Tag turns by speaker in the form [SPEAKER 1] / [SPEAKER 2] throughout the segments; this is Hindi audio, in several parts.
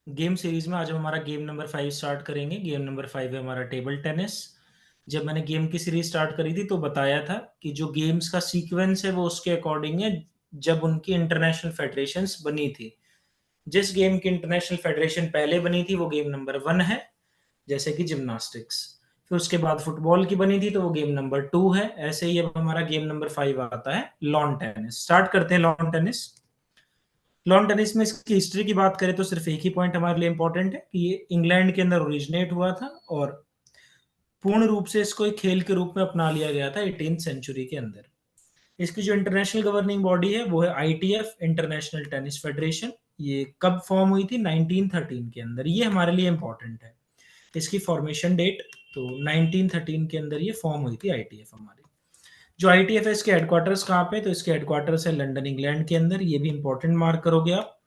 [SPEAKER 1] गेम सीरीज में आज हम हमारा गेम नंबर 5 स्टार्ट करेंगे। गेम नंबर 5 है हमारा टेबल टेनिस। जब मैंने गेम की सीरीज स्टार्ट करी थी तो बताया था कि जो गेम्स का सीक्वेंस है वो उसके अकॉर्डिंग है जब उनकी इंटरनेशनल फेडरेशंस बनी थी। जिस गेम की इंटरनेशनल फेडरेशन पहले बनी थी वो गेम नंबर 1 है, जैसे कि जिम्नास्टिक्स। फिर उसके बाद फुटबॉल की बनी थी तो वो गेम नंबर 2 है। ऐसे ही अब हमारा गेम नंबर 5 आता है लॉन टेनिस। स्टार्ट करते हैं लॉन टेनिस। लॉन टेनिस में इसकी हिस्ट्री की बात करें तो सिर्फ एक ही पॉइंट हमारे लिए इंपॉर्टेंट है कि ये इंग्लैंड के अंदर ओरिजिनेट हुआ था और पूर्ण रूप से इसको एक खेल के रूप में अपना लिया गया था 18th सेंचुरी के अंदर। इसकी जो इंटरनेशनल गवर्निंग बॉडी है वो है आईटीएफ, इंटरनेशनल टेनिस फेडरेशन। ये कब फॉर्म हुई थी? 1913 के अंदर। ये हमारे लिए इंपॉर्टेंट है, इसकी फॉर्मेशन डेट। तो 1913 के अंदर ये फॉर्म हुई थी आईटीएफ हमारी। जो आईटीएफ है इसके हेडक्वार्टर्स कहाँ पे? तो इसके हेडक्वार्टर्स है लंदन, इंग्लैंड के अंदर। ये भी इंपॉर्टेंट मार्क करोगे आप,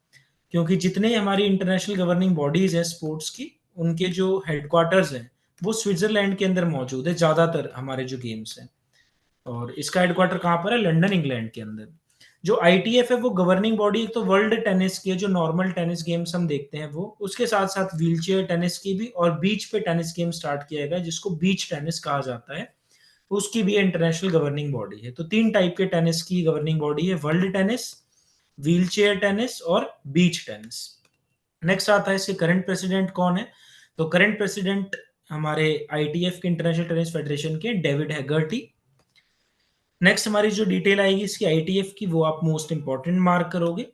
[SPEAKER 1] क्योंकि जितने हमारी इंटरनेशनल गवर्निंग बॉडीज हैं स्पोर्ट्स की, उनके जो हेडक्वार्टर्स हैं वो स्विट्जरलैंड के अंदर मौजूद है ज्यादातर हमारे जो गेम्स हैं। और इसका हेडक्वार्टर कहाँ पर है? लंदन, इंग्लैंड के अंदर। जो आईटीएफ है वो गवर्निंग बॉडी तो वर्ल्ड टेनिस के जो नॉर्मल टेनिस गेम्स हम देखते हैं वो, उसके साथ साथ व्हीलचेयर टेनिस की भी और बीच पे टेनिस गेम स्टार्ट किया गया जिसको बीच टेनिस कहा जाता है, उसकी भी इंटरनेशनल गवर्निंग बॉडी है। तो तीन टाइप के टेनिस की गवर्निंग बॉडी है: वर्ल्ड टेनिस, व्हीलचेयर टेनिस और बीच टेनिस। नेक्स्ट आता है इसके करंट प्रेसिडेंट कौन है? तो करंट प्रेसिडेंट हमारे आईटीएफ के इंटरनेशनल टेनिस फेडरेशन के डेविड हैगर्टी। नेक्स्ट हमारी जो डिटेल आएगी इसकी आईटीएफ की, वो आप मोस्ट इंपॉर्टेंट मार्क करोगे।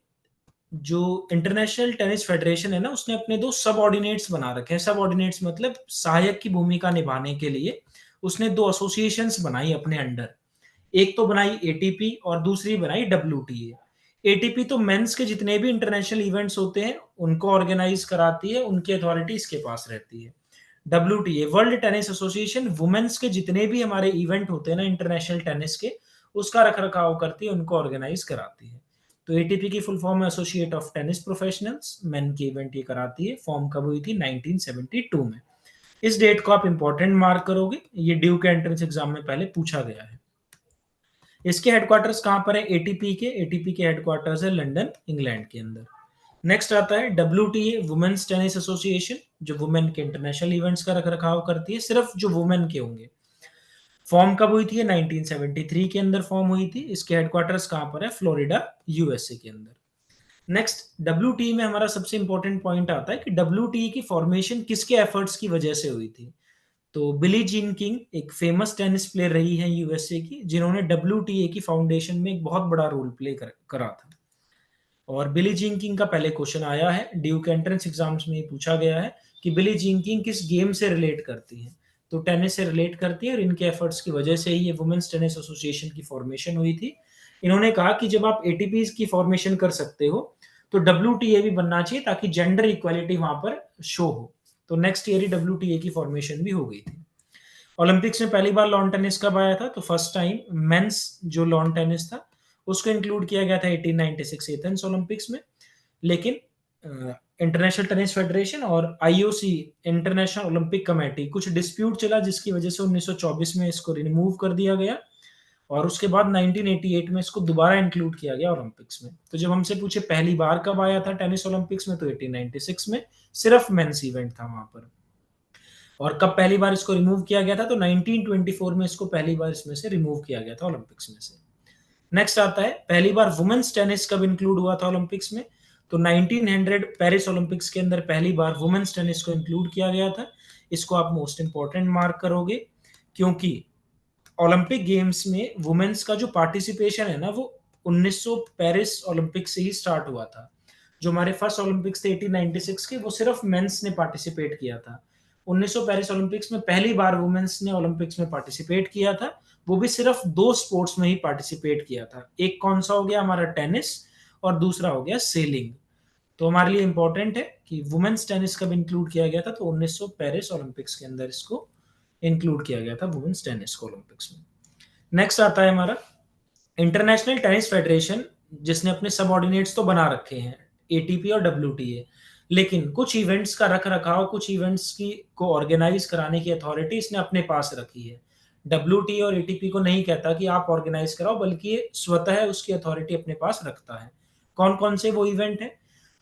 [SPEAKER 1] जो इंटरनेशनल टेनिस फेडरेशन है ना, उसने अपने दो सब ऑर्डिनेट्स बना रखे हैं। सब ऑर्डिनेट्स मतलब सहायक की भूमिका निभाने के लिए उसने दो एसोसिएशंस बनाई अपने अंडर। एक तो बनाई एटीपी और दूसरी बनाई डब्ल्यूटीए। एटीपी तो मेंस के जितने भी इंटरनेशनल इवेंट्स होते हैं उनको ऑर्गेनाइज कराती है, उनकी अथॉरिटी इसके पास रहती है। WTA world tennis association women's के जितने भी हमारे इवेंट होते हैं ना इंटरनेशनल टेनिस के, उसका रख रखाव करती है, उनको ऑर्गेनाइज कराती है। तो एटीपी की फुल फॉर्म है associate of tennis professionals. Main की इवेंट ये कराती है। फॉर्म कब हुई थी? 1972 में। इस डेट को आप इंपॉर्टेंट मार्क करोगे, ये ड्यू के एंट्रेंस एग्जाम में पहले पूछा गया है। इसके हेडक्वार्टर्स कहां पर है? एटीपी के हेडक्वार्टर्स है लंदन, इंग्लैंड के अंदर। नेक्स्ट आता है डब्ल्यूटीए, वुमेन्स टेनिस एसोसिएशन, जो वुमेन के इंटरनेशनल इवेंट्स का रखरखाव करती है, सिर्फ जो वुमेन के होंगे। फॉर्म कब हुई थी? 1973 के अंदर फॉर्म हुई थी। इसके हेडक्वार्टर्स कहां पर है? फ्लोरिडा, यूएसए के अंदर। नेक्स्ट डब्ल्यूटीई में हमारा सबसे इंपॉर्टेंट पॉइंट आता है कि डब्ल्यूटीई की फॉर्मेशन किसके एफर्ट्स की वजह से हुई थी? तो बिली जीन किंग एक फेमस टेनिस प्लेयर रही है यूएसए की, जिन्होंने डब्ल्यूटीए की फाउंडेशन में एक बहुत बड़ा रोल प्ले करा था। और बिली जीन किंग का पहले क्वेश्चन आया है ड्यू के एंट्रेंस एग्जाम्स में, पूछा गया है कि बिली जीन किंग किस गेम से रिलेट करती हैं? तो टेनिस से रिलेट करती है और इनके एफर्ट्स की वजह से ही ये वुमेन्स टेनिस एसोसिएशन की फॉर्मेशन हुई थी। इन्होंने कहा कि जब आप एटीपी की फॉर्मेशन कर सकते हो तो डब्ल्यूटीए भी बनना चाहिए ताकि जेंडर इक्वालिटी वहां पर शो हो। तो नेक्स्ट ईयर ही डब्ल्यूटीए की फॉर्मेशन भी हो गई थी। ओलंपिक्स में पहली बार लॉन टेनिस कब आया था? तो फर्स्ट टाइम मेंस जो लॉन टेनिस था उसको इंक्लूड किया गया था 1896 एथेंस ओलंपिक्स में। लेकिन इंटरनेशनल टेनिस फेडरेशन और आईओसी, इंटरनेशनल ओलंपिक कमेटी, कुछ डिस्प्यूट चला जिसकी वजह से 1924 में इसको रिमूव कर दिया गया और उसके बाद 1988 में इसको दोबारा इंक्लूड किया गया ओलंपिक्स में। तो जब हमसे पूछे पहली बार कब आया था टेनिस ओलंपिक्स में, तो 1896 में। सिर्फ मेंस इवेंट था वहां पर। और कब पहली बार इसको रिमूव किया गया था? तो 1924 में इसको पहली बार इसमें से रिमूव किया गया था ओलंपिक्स में से। नेक्स्ट आता है पहली बार वुमेन्स टेनिस कब इंक्लूड हुआ था ओलंपिक्स में? तो 1900 पेरिस ओलंपिक्स के अंदर पहली बार वुमेन्स टेनिस को इंक्लूड किया गया था। इसको आप मोस्ट इंपॉर्टेंट मार्क करोगे, क्योंकि ओलंपिक गेम्स में वुमेन्स का जो पार्टिसिपेशन है ना वो 1900 पेरिस ओलंपिक से ही स्टार्ट हुआ था। जो हमारे फर्स्ट ओलंपिक्स थे 1896 के, वो सिर्फ मेंस ने पार्टिसिपेट किया था। 1900 पेरिस ओलंपिक्स में पहली बार वुमेन्स ने ओलंपिक्स में पार्टिसिपेट किया था, वो भी सिर्फ दो स्पोर्ट्स में ही पार्टिसिपेट किया था। एक कौन सा हो गया? हमारा टेनिस, और दूसरा हो गया सेलिंग। तो हमारे लिए इंपॉर्टेंट है कि वुमेन्स टेनिस कब इंक्लूड किया गया था? तो 1900 पेरिस ओलंपिक्स के अंदर इसको इंक्लूड किया गया था वुमेन्स टेनिस को ओलंपिक्स में। नेक्स्ट आता है हमारा इंटरनेशनल टेनिस फेडरेशन, जिसने अपने सबऑर्डिनेट्स तो बना रखे हैं एटीपी और डब्ल्यूटीए, लेकिन कुछ इवेंट्स का रख रखाव, कुछ इवेंट्स की को ऑर्गेनाइज कराने की अथॉरिटी इसने अपने पास रखी है। डब्ल्यूटीए और एटीपी को नहीं कहता कि आप ऑर्गेनाइज कराओ, बल्कि ये स्वतः उसकी अथॉरिटी अपने पास रखता है। कौन कौन से वो इवेंट है?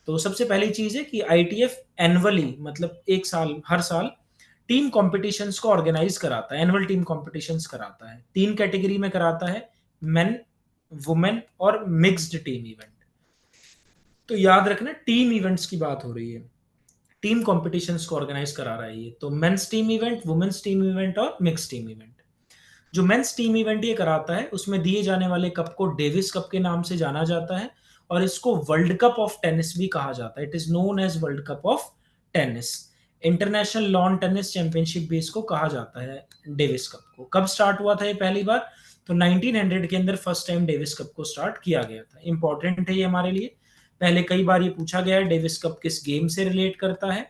[SPEAKER 1] तो सबसे पहली चीज है कि आईटीएफ एनुअली मतलब एक साल हर साल टीम कॉम्पिटिशन्स को ऑर्गेनाइज कराता है, एनुअल टीम कॉम्पिटिशन्स कराता है। 3 कैटेगरी में कराता है, मेन, वुमेन और मिक्स्ड टीम इवेंट। तो याद रखना टीम इवेंट्स की बात हो रही है, टीम कॉम्पिटिशन्स को ऑर्गेनाइज करा रहा है ये। तो men's team event, women's team event और मिक्स टीम इवेंट। जो मेंस टीम इवेंट ये कराता है उसमें दिए जाने वाले कप को डेविस कप के नाम से जाना जाता है और इसको वर्ल्ड कप ऑफ टेनिस भी कहा जाता है। It is known as world cup of tennis. International lawn tennis championship भी इसको कहा जाता है डेविस कप को। कब स्टार्ट हुआ था ये पहली बार? तो 1900 के अंदर फर्स्ट टाइम डेविस कप को स्टार्ट किया गया था। इंपॉर्टेंट है ये हमारे लिए, पहले कई बार ये पूछा गया है डेविस कप किस गेम से रिलेट करता है।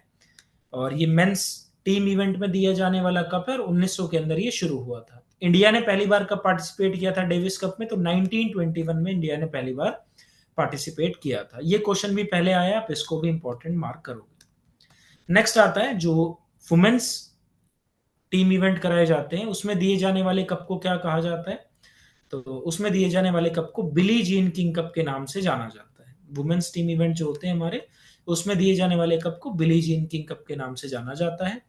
[SPEAKER 1] और ये मेंस टीम इवेंट में दिया जाने वाला कप है और 1900 के अंदर ये शुरू हुआ था। इंडिया ने पहली बार कब पार्टिसिपेट किया था डेविस कप में? तो 1921 में इंडिया ने पहली बार पार्टिसिपेट किया था। ये क्वेश्चन भी पहले आया, आप इसको भी इंपॉर्टेंट मार्क करोगे। नेक्स्ट आता है जो वुमेन्स टीम इवेंट कराए जाते हैं उसमें दिए जाने वाले कप को क्या कहा जाता है? तो उसमें दिए जाने वाले कप को बिली जीन किंग कप के नाम से जाना जाता है। वुमेन्स टीम इवेंट जो होते हैं हमारे, उसमें दिए जाने वाले कप को बिली जीन किंग कप के नाम से जाना जाता है।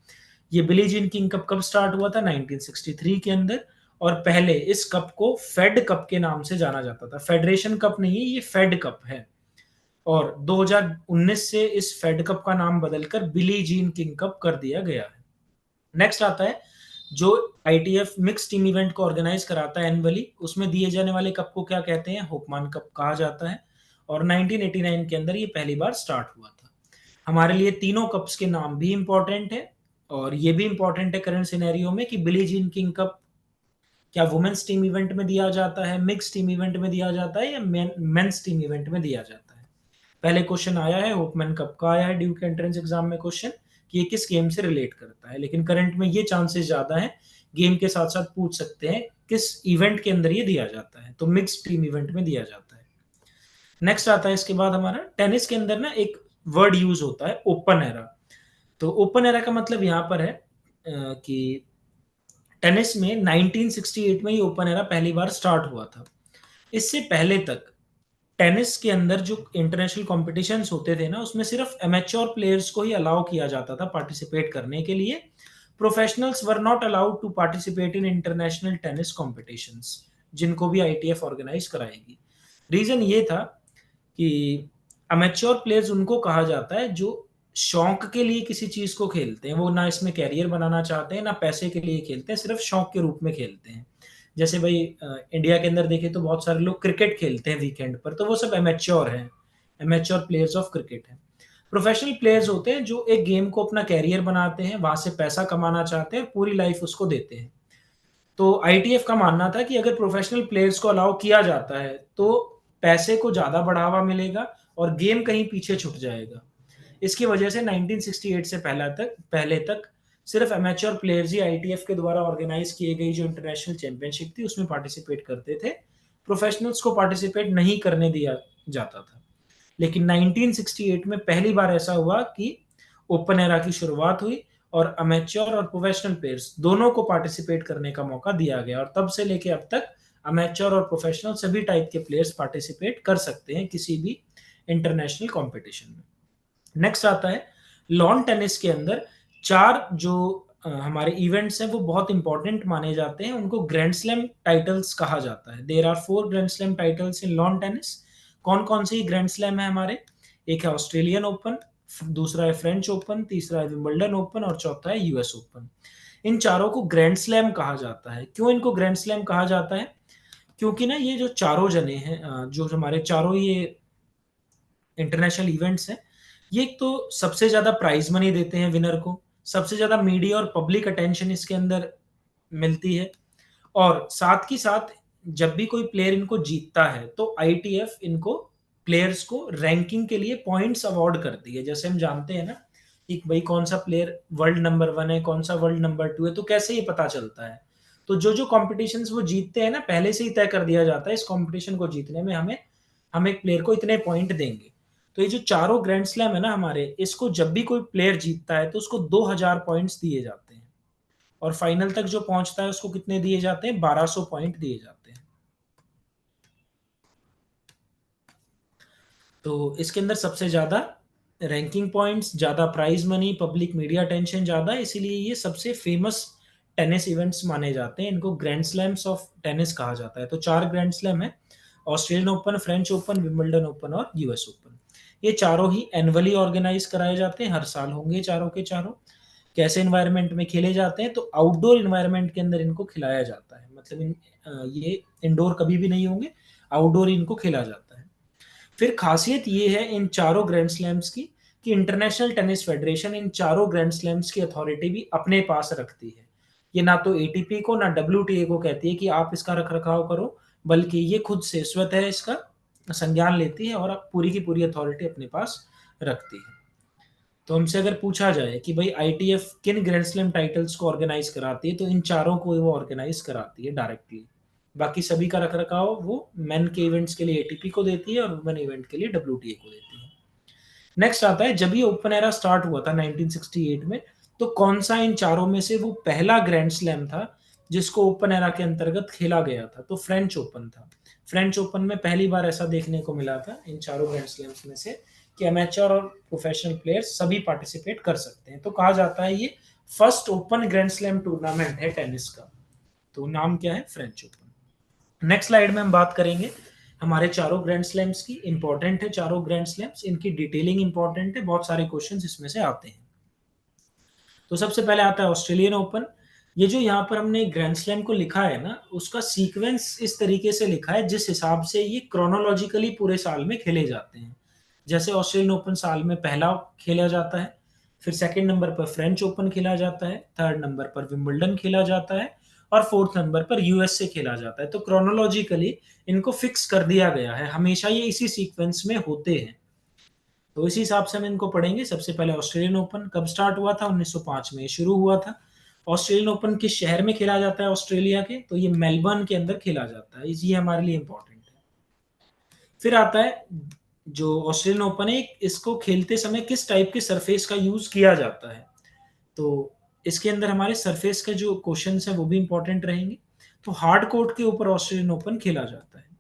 [SPEAKER 1] ये बिली जीन किंग कप कब स्टार्ट हुआ था? 1963 के अंदर। और पहले इस कप को फेड कप के नाम से जाना जाता था। फेडरेशन कप नहीं है, ये फेड कप है। और 2019 से इस फेड कप का नाम बदलकर बिली जीन किंग कप कर दिया गया है। नेक्स्ट आता है जो आईटीएफ मिक्स टीम इवेंट को ऑर्गेनाइज कराता है एनुअली, उसमें दिए जाने वाले कप को क्या कहते हैं? होपमान कप कहा जाता है। और 1989 के अंदर ये पहली बार स्टार्ट हुआ था। हमारे लिए तीनों कप्स के नाम भी इंपॉर्टेंट है और ये भी इंपॉर्टेंट है करंट सिनेरियो में कि बिली जीन किंग कप क्या वुमेन्स टीम इवेंट में दिया जाता है, मिक्स टीम इवेंट में दिया जाता है या मेंस टीम इवेंट में दिया जाता है? पहले क्वेश्चन आया है होपमैन कप का, आया है ड्यूक एंट्रेंस एग्जाम में क्वेश्चन कि ये किस गेम से रिलेट करता है, लेकिन करंट में ये चांसेस ज्यादा है गेम के साथ साथ पूछ सकते हैं किस इवेंट के अंदर ये दिया जाता है। तो मिक्स टीम इवेंट में दिया जाता है। नेक्स्ट आता है इसके बाद हमारा टेनिस के अंदर ना एक वर्ड यूज होता है ओपन एरा। तो ओपन एरा का मतलब यहाँ पर है कि टेनिस में 1968 में ही ओपन एरा पहली बार स्टार्ट हुआ था। इससे पहले तक टेनिस के अंदर जो इंटरनेशनल कॉम्पिटिशन्स होते थे ना उसमें सिर्फ एमेच्योर प्लेयर्स को ही अलाउ किया जाता था पार्टिसिपेट करने के लिए। Professionals were not allowed to participate in international tennis competitions, जिनको भी आईटीएफ ऑर्गेनाइज कराएगी। रीजन ये था कि अमेच्योर प्लेयर्स उनको कहा जाता है जो शौक के लिए किसी चीज को खेलते हैं, वो ना इसमें कैरियर बनाना चाहते हैं ना पैसे के लिए खेलते हैं, सिर्फ शौक के रूप में खेलते हैं। जैसे भाई इंडिया के अंदर देखें तो बहुत सारे लोग क्रिकेट खेलते हैं वीकेंड पर, तो वो सब एमेच्योर हैं, एमेच्योर प्लेयर्स ऑफ क्रिकेट हैं। प्रोफेशनल प्लेयर्स होते हैं जो एक गेम को अपना कैरियर बनाते हैं, वहां से पैसा कमाना चाहते हैं, पूरी लाइफ उसको देते हैं। तो आईटीएफ का मानना था कि अगर प्रोफेशनल प्लेयर्स को अलाउ किया जाता है तो पैसे को ज्यादा बढ़ावा मिलेगा और गेम कहीं पीछे छूट जाएगा। इसकी वजह से 1968 से पहले तक सिर्फ एमेच्योर प्लेयर्स ही आईटीएफ के द्वारा ऑर्गेनाइज किए गई जो इंटरनेशनल चैंपियनशिप थी उसमें पार्टिसिपेट करते थे। प्रोफेशनल्स को पार्टिसिपेट नहीं करने दिया जाता था। लेकिन 1968 में पहली बार ऐसा हुआ कि ओपन एरा की शुरुआत हुई और अमेच्योर और प्रोफेशनल प्लेयर्स दोनों को पार्टिसिपेट करने का मौका दिया गया और तब से लेके अब तक अमेच्योर और प्रोफेशनल सभी टाइप के प्लेयर्स पार्टिसिपेट कर सकते हैं किसी भी इंटरनेशनल कंपटीशन में। नेक्स्ट आता है लॉन टेनिस के अंदर 4 जो हमारे इवेंट्स हैं वो बहुत इंपॉर्टेंट माने जाते हैं, उनको ग्रैंड स्लैम टाइटल्स कहा जाता है। There are 4 grand slam titles in lawn tennis. कौन कौन से ग्रैंड स्लैम है हमारे? एक है ऑस्ट्रेलियन ओपन, दूसरा है फ्रेंच ओपन, तीसरा है विंबलडन ओपन और चौथा है यूएस ओपन। इन चारों को ग्रैंड स्लैम कहा जाता है। क्यों इनको ग्रैंड स्लैम कहा जाता है? क्योंकि ना ये जो चारों जने हैं जो हमारे चारों ये इंटरनेशनल इवेंट्स हैं, ये एक तो सबसे ज्यादा प्राइज मनी देते हैं विनर को, सबसे ज्यादा मीडिया और पब्लिक अटेंशन इसके अंदर मिलती है, और साथ ही साथ जब भी कोई प्लेयर इनको जीतता है तो आईटीएफ इनको प्लेयर्स को रैंकिंग के लिए पॉइंट्स अवार्ड करती है। जैसे हम जानते हैं ना कि भाई कौन सा प्लेयर वर्ल्ड नंबर 1 है, कौन सा वर्ल्ड नंबर 2 है, तो कैसे ये पता चलता है? तो जो जो कॉम्पिटिशन्स वो जीतते हैं ना पहले से ही तय कर दिया जाता है इस कॉम्पिटिशन को जीतने में हम एक प्लेयर को इतने पॉइंट देंगे। तो ये जो चारों ग्रैंड स्लैम है ना हमारे, इसको जब भी कोई प्लेयर जीतता है तो उसको 2000 पॉइंट्स दिए जाते हैं और फाइनल तक जो पहुंचता है उसको कितने दिए जाते हैं? 1200 पॉइंट दिए जाते हैं। तो इसके अंदर सबसे ज़्यादा रैंकिंग पॉइंट्स, ज़्यादा prize money, public media attention ज़्यादा है, इसीलिए ये सबसे फ़ेमस टेनिस इवेंट्स माने जाते हैं। इनको ग्रैंड स्लैम्स ऑफ टेनिस कहा जाता है। तो 4 ग्रैंड स्लैम हैं, Australian open, French open, Wimbledon open और यूएस ओपन। ये चारों ही एनुअली ऑर्गेनाइज़ कराए जाते हैं, हर साल होंगे चारों के चारों। कैसे एनवायरनमेंट में खेले जाते हैं? तो आउटडोर एनवायरनमेंट के अंदर इनको खिलाया जाता है। मतलब ये इंडोर कभी भी नहीं होंगे, आउटडोर इनको खेला जाता है। फिर खासियत ये है इन चारों ग्रैंड स्लैम्स की कि इंटरनेशनल टेनिस फेडरेशन इन चारों ग्रैंड स्लैम्स की अथॉरिटी भी अपने पास रखती है। ये ना तो एटीपी को ना डब्ल्यूटीए को कहती है कि आप इसका रख रखाव करो, बल्कि ये खुद से स्वतः इसका संज्ञान लेती है और अब पूरी की पूरी अथॉरिटी अपने पास रखती है। तो हमसे अगर पूछा जाए कि भाई आईटीएफ किन ग्रैंड स्लैम टाइटल्स को ऑर्गेनाइज कराती है, तो इन चारों को वो ऑर्गेनाइज कराती है डायरेक्टली। बाकी सभी का रख रखाव वो मेन के इवेंट्स के लिए एटीपी को देती है और वुमेन इवेंट के लिए डब्ल्यूटीए को देती है। नेक्स्ट आता है, जब ये ओपन एरा स्टार्ट हुआ था 1968 में, तो कौन सा इन चारों में से वो पहला ग्रैंड स्लैम था जिसको ओपन एरा के अंतर्गत खेला गया था? तो फ्रेंच ओपन था। फ्रेंच ओपन में पहली बार ऐसा देखने को मिला था इन चारों ग्रैंड स्लैम्स में से कि अमेचर और प्रोफेशनल प्लेयर्स सभी पार्टिसिपेट कर सकते हैं। तो कहा जाता है ये first open grand slam tournament है टेनिस का। तो नाम क्या है? French open. नेक्स्ट स्लाइड में हम बात करेंगे हमारे चारों ग्रैंड स्लैम्स की। इंपॉर्टेंट है चारों ग्रैंड स्लैम्स, इनकी डिटेलिंग इंपॉर्टेंट है, बहुत सारे क्वेश्चंस इसमें से आते हैं। तो सबसे पहले आता है ऑस्ट्रेलियन ओपन। ये जो यहाँ पर हमने ग्रैंड स्लैम को लिखा है ना, उसका सीक्वेंस इस तरीके से लिखा है जिस हिसाब से ये क्रोनोलॉजिकली पूरे साल में खेले जाते हैं। जैसे ऑस्ट्रेलियन ओपन साल में पहला खेला जाता है, फिर सेकंड नंबर पर फ्रेंच ओपन खेला जाता है, थर्ड नंबर पर विंबलडन खेला जाता है और फोर्थ नंबर पर यूएस से खेला जाता है। तो क्रोनोलॉजिकली इनको फिक्स कर दिया गया है, हमेशा ये इसी सीक्वेंस में होते हैं। तो इसी हिसाब से हम इनको पढ़ेंगे। सबसे पहले ऑस्ट्रेलियन ओपन कब स्टार्ट हुआ था? 1905 में शुरू हुआ था। ऑस्ट्रेलियन ओपन किस शहर में खेला जाता है ऑस्ट्रेलिया के? तो ये मेलबर्न के अंदर खेला जाता है, ये हमारे लिए इंपॉर्टेंट है। फिर आता है जो ऑस्ट्रेलियन ओपन है, इसको खेलते समय किस टाइप के सरफेस का यूज किया जाता है? तो इसके अंदर हमारे सरफेस के जो क्वेश्चन है वो भी इंपॉर्टेंट रहेंगे। तो हार्ड कोर्ट के ऊपर ऑस्ट्रेलियन ओपन खेला जाता है।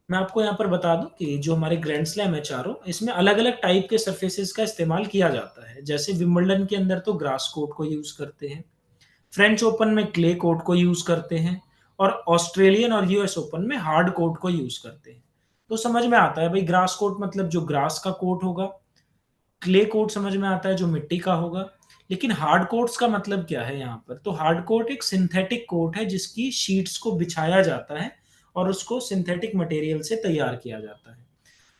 [SPEAKER 1] मैं आपको यहाँ पर बता दूं कि जो हमारे ग्रैंड स्लैम है चारों, इसमें अलग अलग टाइप के सरफेसेस का इस्तेमाल किया जाता है। जैसे विंबलडन के अंदर तो ग्रास कोर्ट को यूज करते हैं, फ्रेंच ओपन में क्ले कोर्ट को यूज करते हैं और ऑस्ट्रेलियन और यूएस ओपन में हार्ड कोर्ट को यूज करते हैं। तो समझ में आता है भाई, ग्रास कोर्ट मतलब जो ग्रास का कोर्ट होगा, क्ले कोर्ट समझ में आता है जो मिट्टी का होगा। लेकिन हार्ड कोर्ट्स का मतलब क्या है यहाँ पर? तो हार्ड कोर्ट एक सिंथेटिक कोर्ट है जिसकी शीट्स को बिछाया जाता है और उसको सिंथेटिक मटेरियल से तैयार किया जाता है।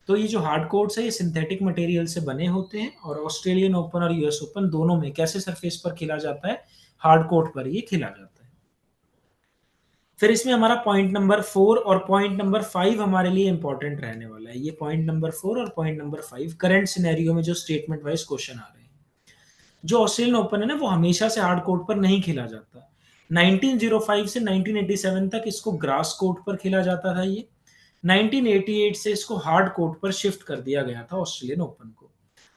[SPEAKER 1] तो ये जो हार्ड कोर्ट्स है ये सिंथेटिक मटेरियल से बने होते हैं और ऑस्ट्रेलियन ओपन और यूएस ओपन दोनों में कैसे सरफेस पर खेला जाता है? हार्ड कोर्ट पर ये खेला जाता है। फिर इसमें हमारा पॉइंट नंबर 4 और पॉइंट नंबर 5 हमारे लिए इंपॉर्टेंट रहने वाला है। ये पॉइंट नंबर 4 और पॉइंट नंबर 5 करंट सिनेरियो में जो स्टेटमेंट वाइज क्वेश्चन आ रहे हैं। जो ऑस्ट्रेलियन ओपन है ना, वो हमेशा से हार्ड कोर्ट पर नहीं खेला जाता। 1905 से 1987 तक इसको ग्रास कोर्ट पर खेला जाता था। ये 1988 से इसको हार्ड कोर्ट पर शिफ्ट कर दिया गया था ऑस्ट्रेलियन ओपन को।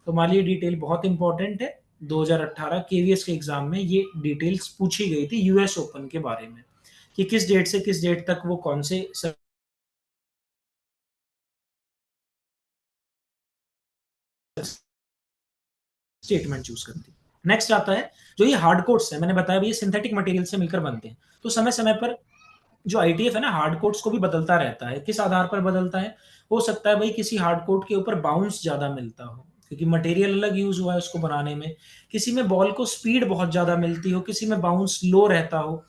[SPEAKER 1] तो हमारे लिए डिटेल बहुत इंपॉर्टेंट है। 2018 केवीएस के एग्जाम में ये डिटेल्स पूछी गई थी यूएस ओपन के बारे में कि किस डेट से किस डेट तक वो कौन से स्टेटमेंट चूज करती है। नेक्स्ट आता है जो ये हार्ड कोर्ट्स है, मैंने बताया ये सिंथेटिक मटेरियल से मिलकर बनते हैं। तो समय समय पर जो आईटीएफ है ना, हार्ड कोर्ट्स को भी बदलता रहता है। किस आधार पर बदलता है? हो सकता है भाई किसी हार्ड कोर्ट के ऊपर बाउंस ज्यादा मिलता हो क्योंकि मटेरियल अलग यूज हुआ है उसको बनाने में। किसी में बॉल को स्पीड बहुत ज्यादा मिलती हो, किसी में बाउंस लो रहता हो,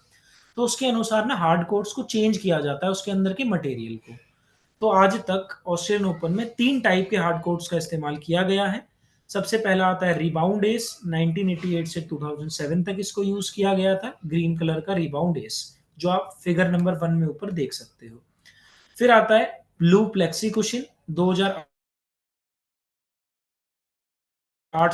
[SPEAKER 1] तो उसके अनुसार ना हार्ड कोर्ट्स को चेंज किया जाता है उसके अंदर के मटेरियल को। तो आज तक ऑस्ट्रेलियन ओपन में 3 टाइप के हार्ड कोर्ट्स का इस्तेमाल किया गया है। सबसे पहला आता है रिबाउंड एस, 1988 से 2007 तक इसको यूज किया गया था, ग्रीन कलर का रिबाउंड एस, जो आप फिगर नंबर 1 में ऊपर देख सकते हो। फिर आता है ब्लू प्लेक्सी कुशन, 2008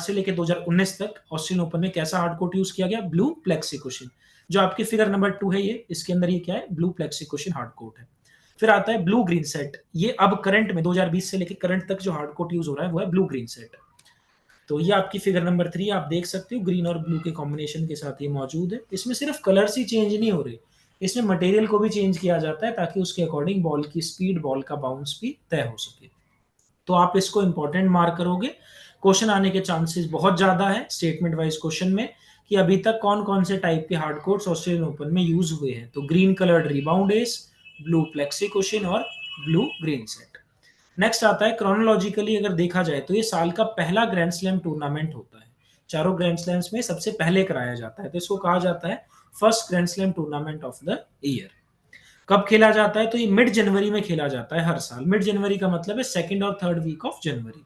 [SPEAKER 1] से लेकर 2019 तक ऑस्ट्रेलियन ओपन में कैसा हार्ड कोर्ट यूज किया गया? ब्लू प्लेक्सी कुशन, जो आपकी फिगर नंबर 2 है, ये इसके अंदर ये क्या है? Blue plexi cushion hard court है। फिर आता है ब्लू ग्रीन सेट, ये अब करंट में 2020 से लेकर करंट तक जो हार्ड कोर्ट यूज हो रहा है वो है ब्लू ग्रीन सेट। तो ये आपकी फिगर नंबर 3 आप देख सकते हो, ग्रीन और ब्लू के कॉम्बिनेशन के साथ ये मौजूद है। इसमें सिर्फ कलर्स ही चेंज नहीं हो रहे, इसमें मटेरियल को भी चेंज किया जाता है ताकि उसके अकॉर्डिंग बॉल की स्पीड, बॉल का बाउंस भी तय हो सके। तो आप इसको इंपॉर्टेंट मार्क करोगे। क्वेश्चन आने के चांसेस बहुत ज्यादा है स्टेटमेंट वाइज क्वेश्चन में कि अभी तक कौन कौन से टाइप के हार्ड कोर्ट्स ऑस्ट्रेलियन ओपन में यूज हुए हैं। तो green coloured rebound S, blue plexi cushion और ब्लू ग्रीन सेट। नेक्स्ट आता है क्रोनोलॉजिकली अगर देखा जाए तो ये साल का पहला ग्रैंड स्लैम टूर्नामेंट होता है। चारों ग्रैंड स्लैम्स में सबसे पहले कराया जाता है, तो इसको कहा जाता है first grand slam tournament of the year. कब खेला जाता है? तो ये मिड जनवरी में खेला जाता है हर साल। मिड जनवरी का मतलब है सेकंड और third week of January.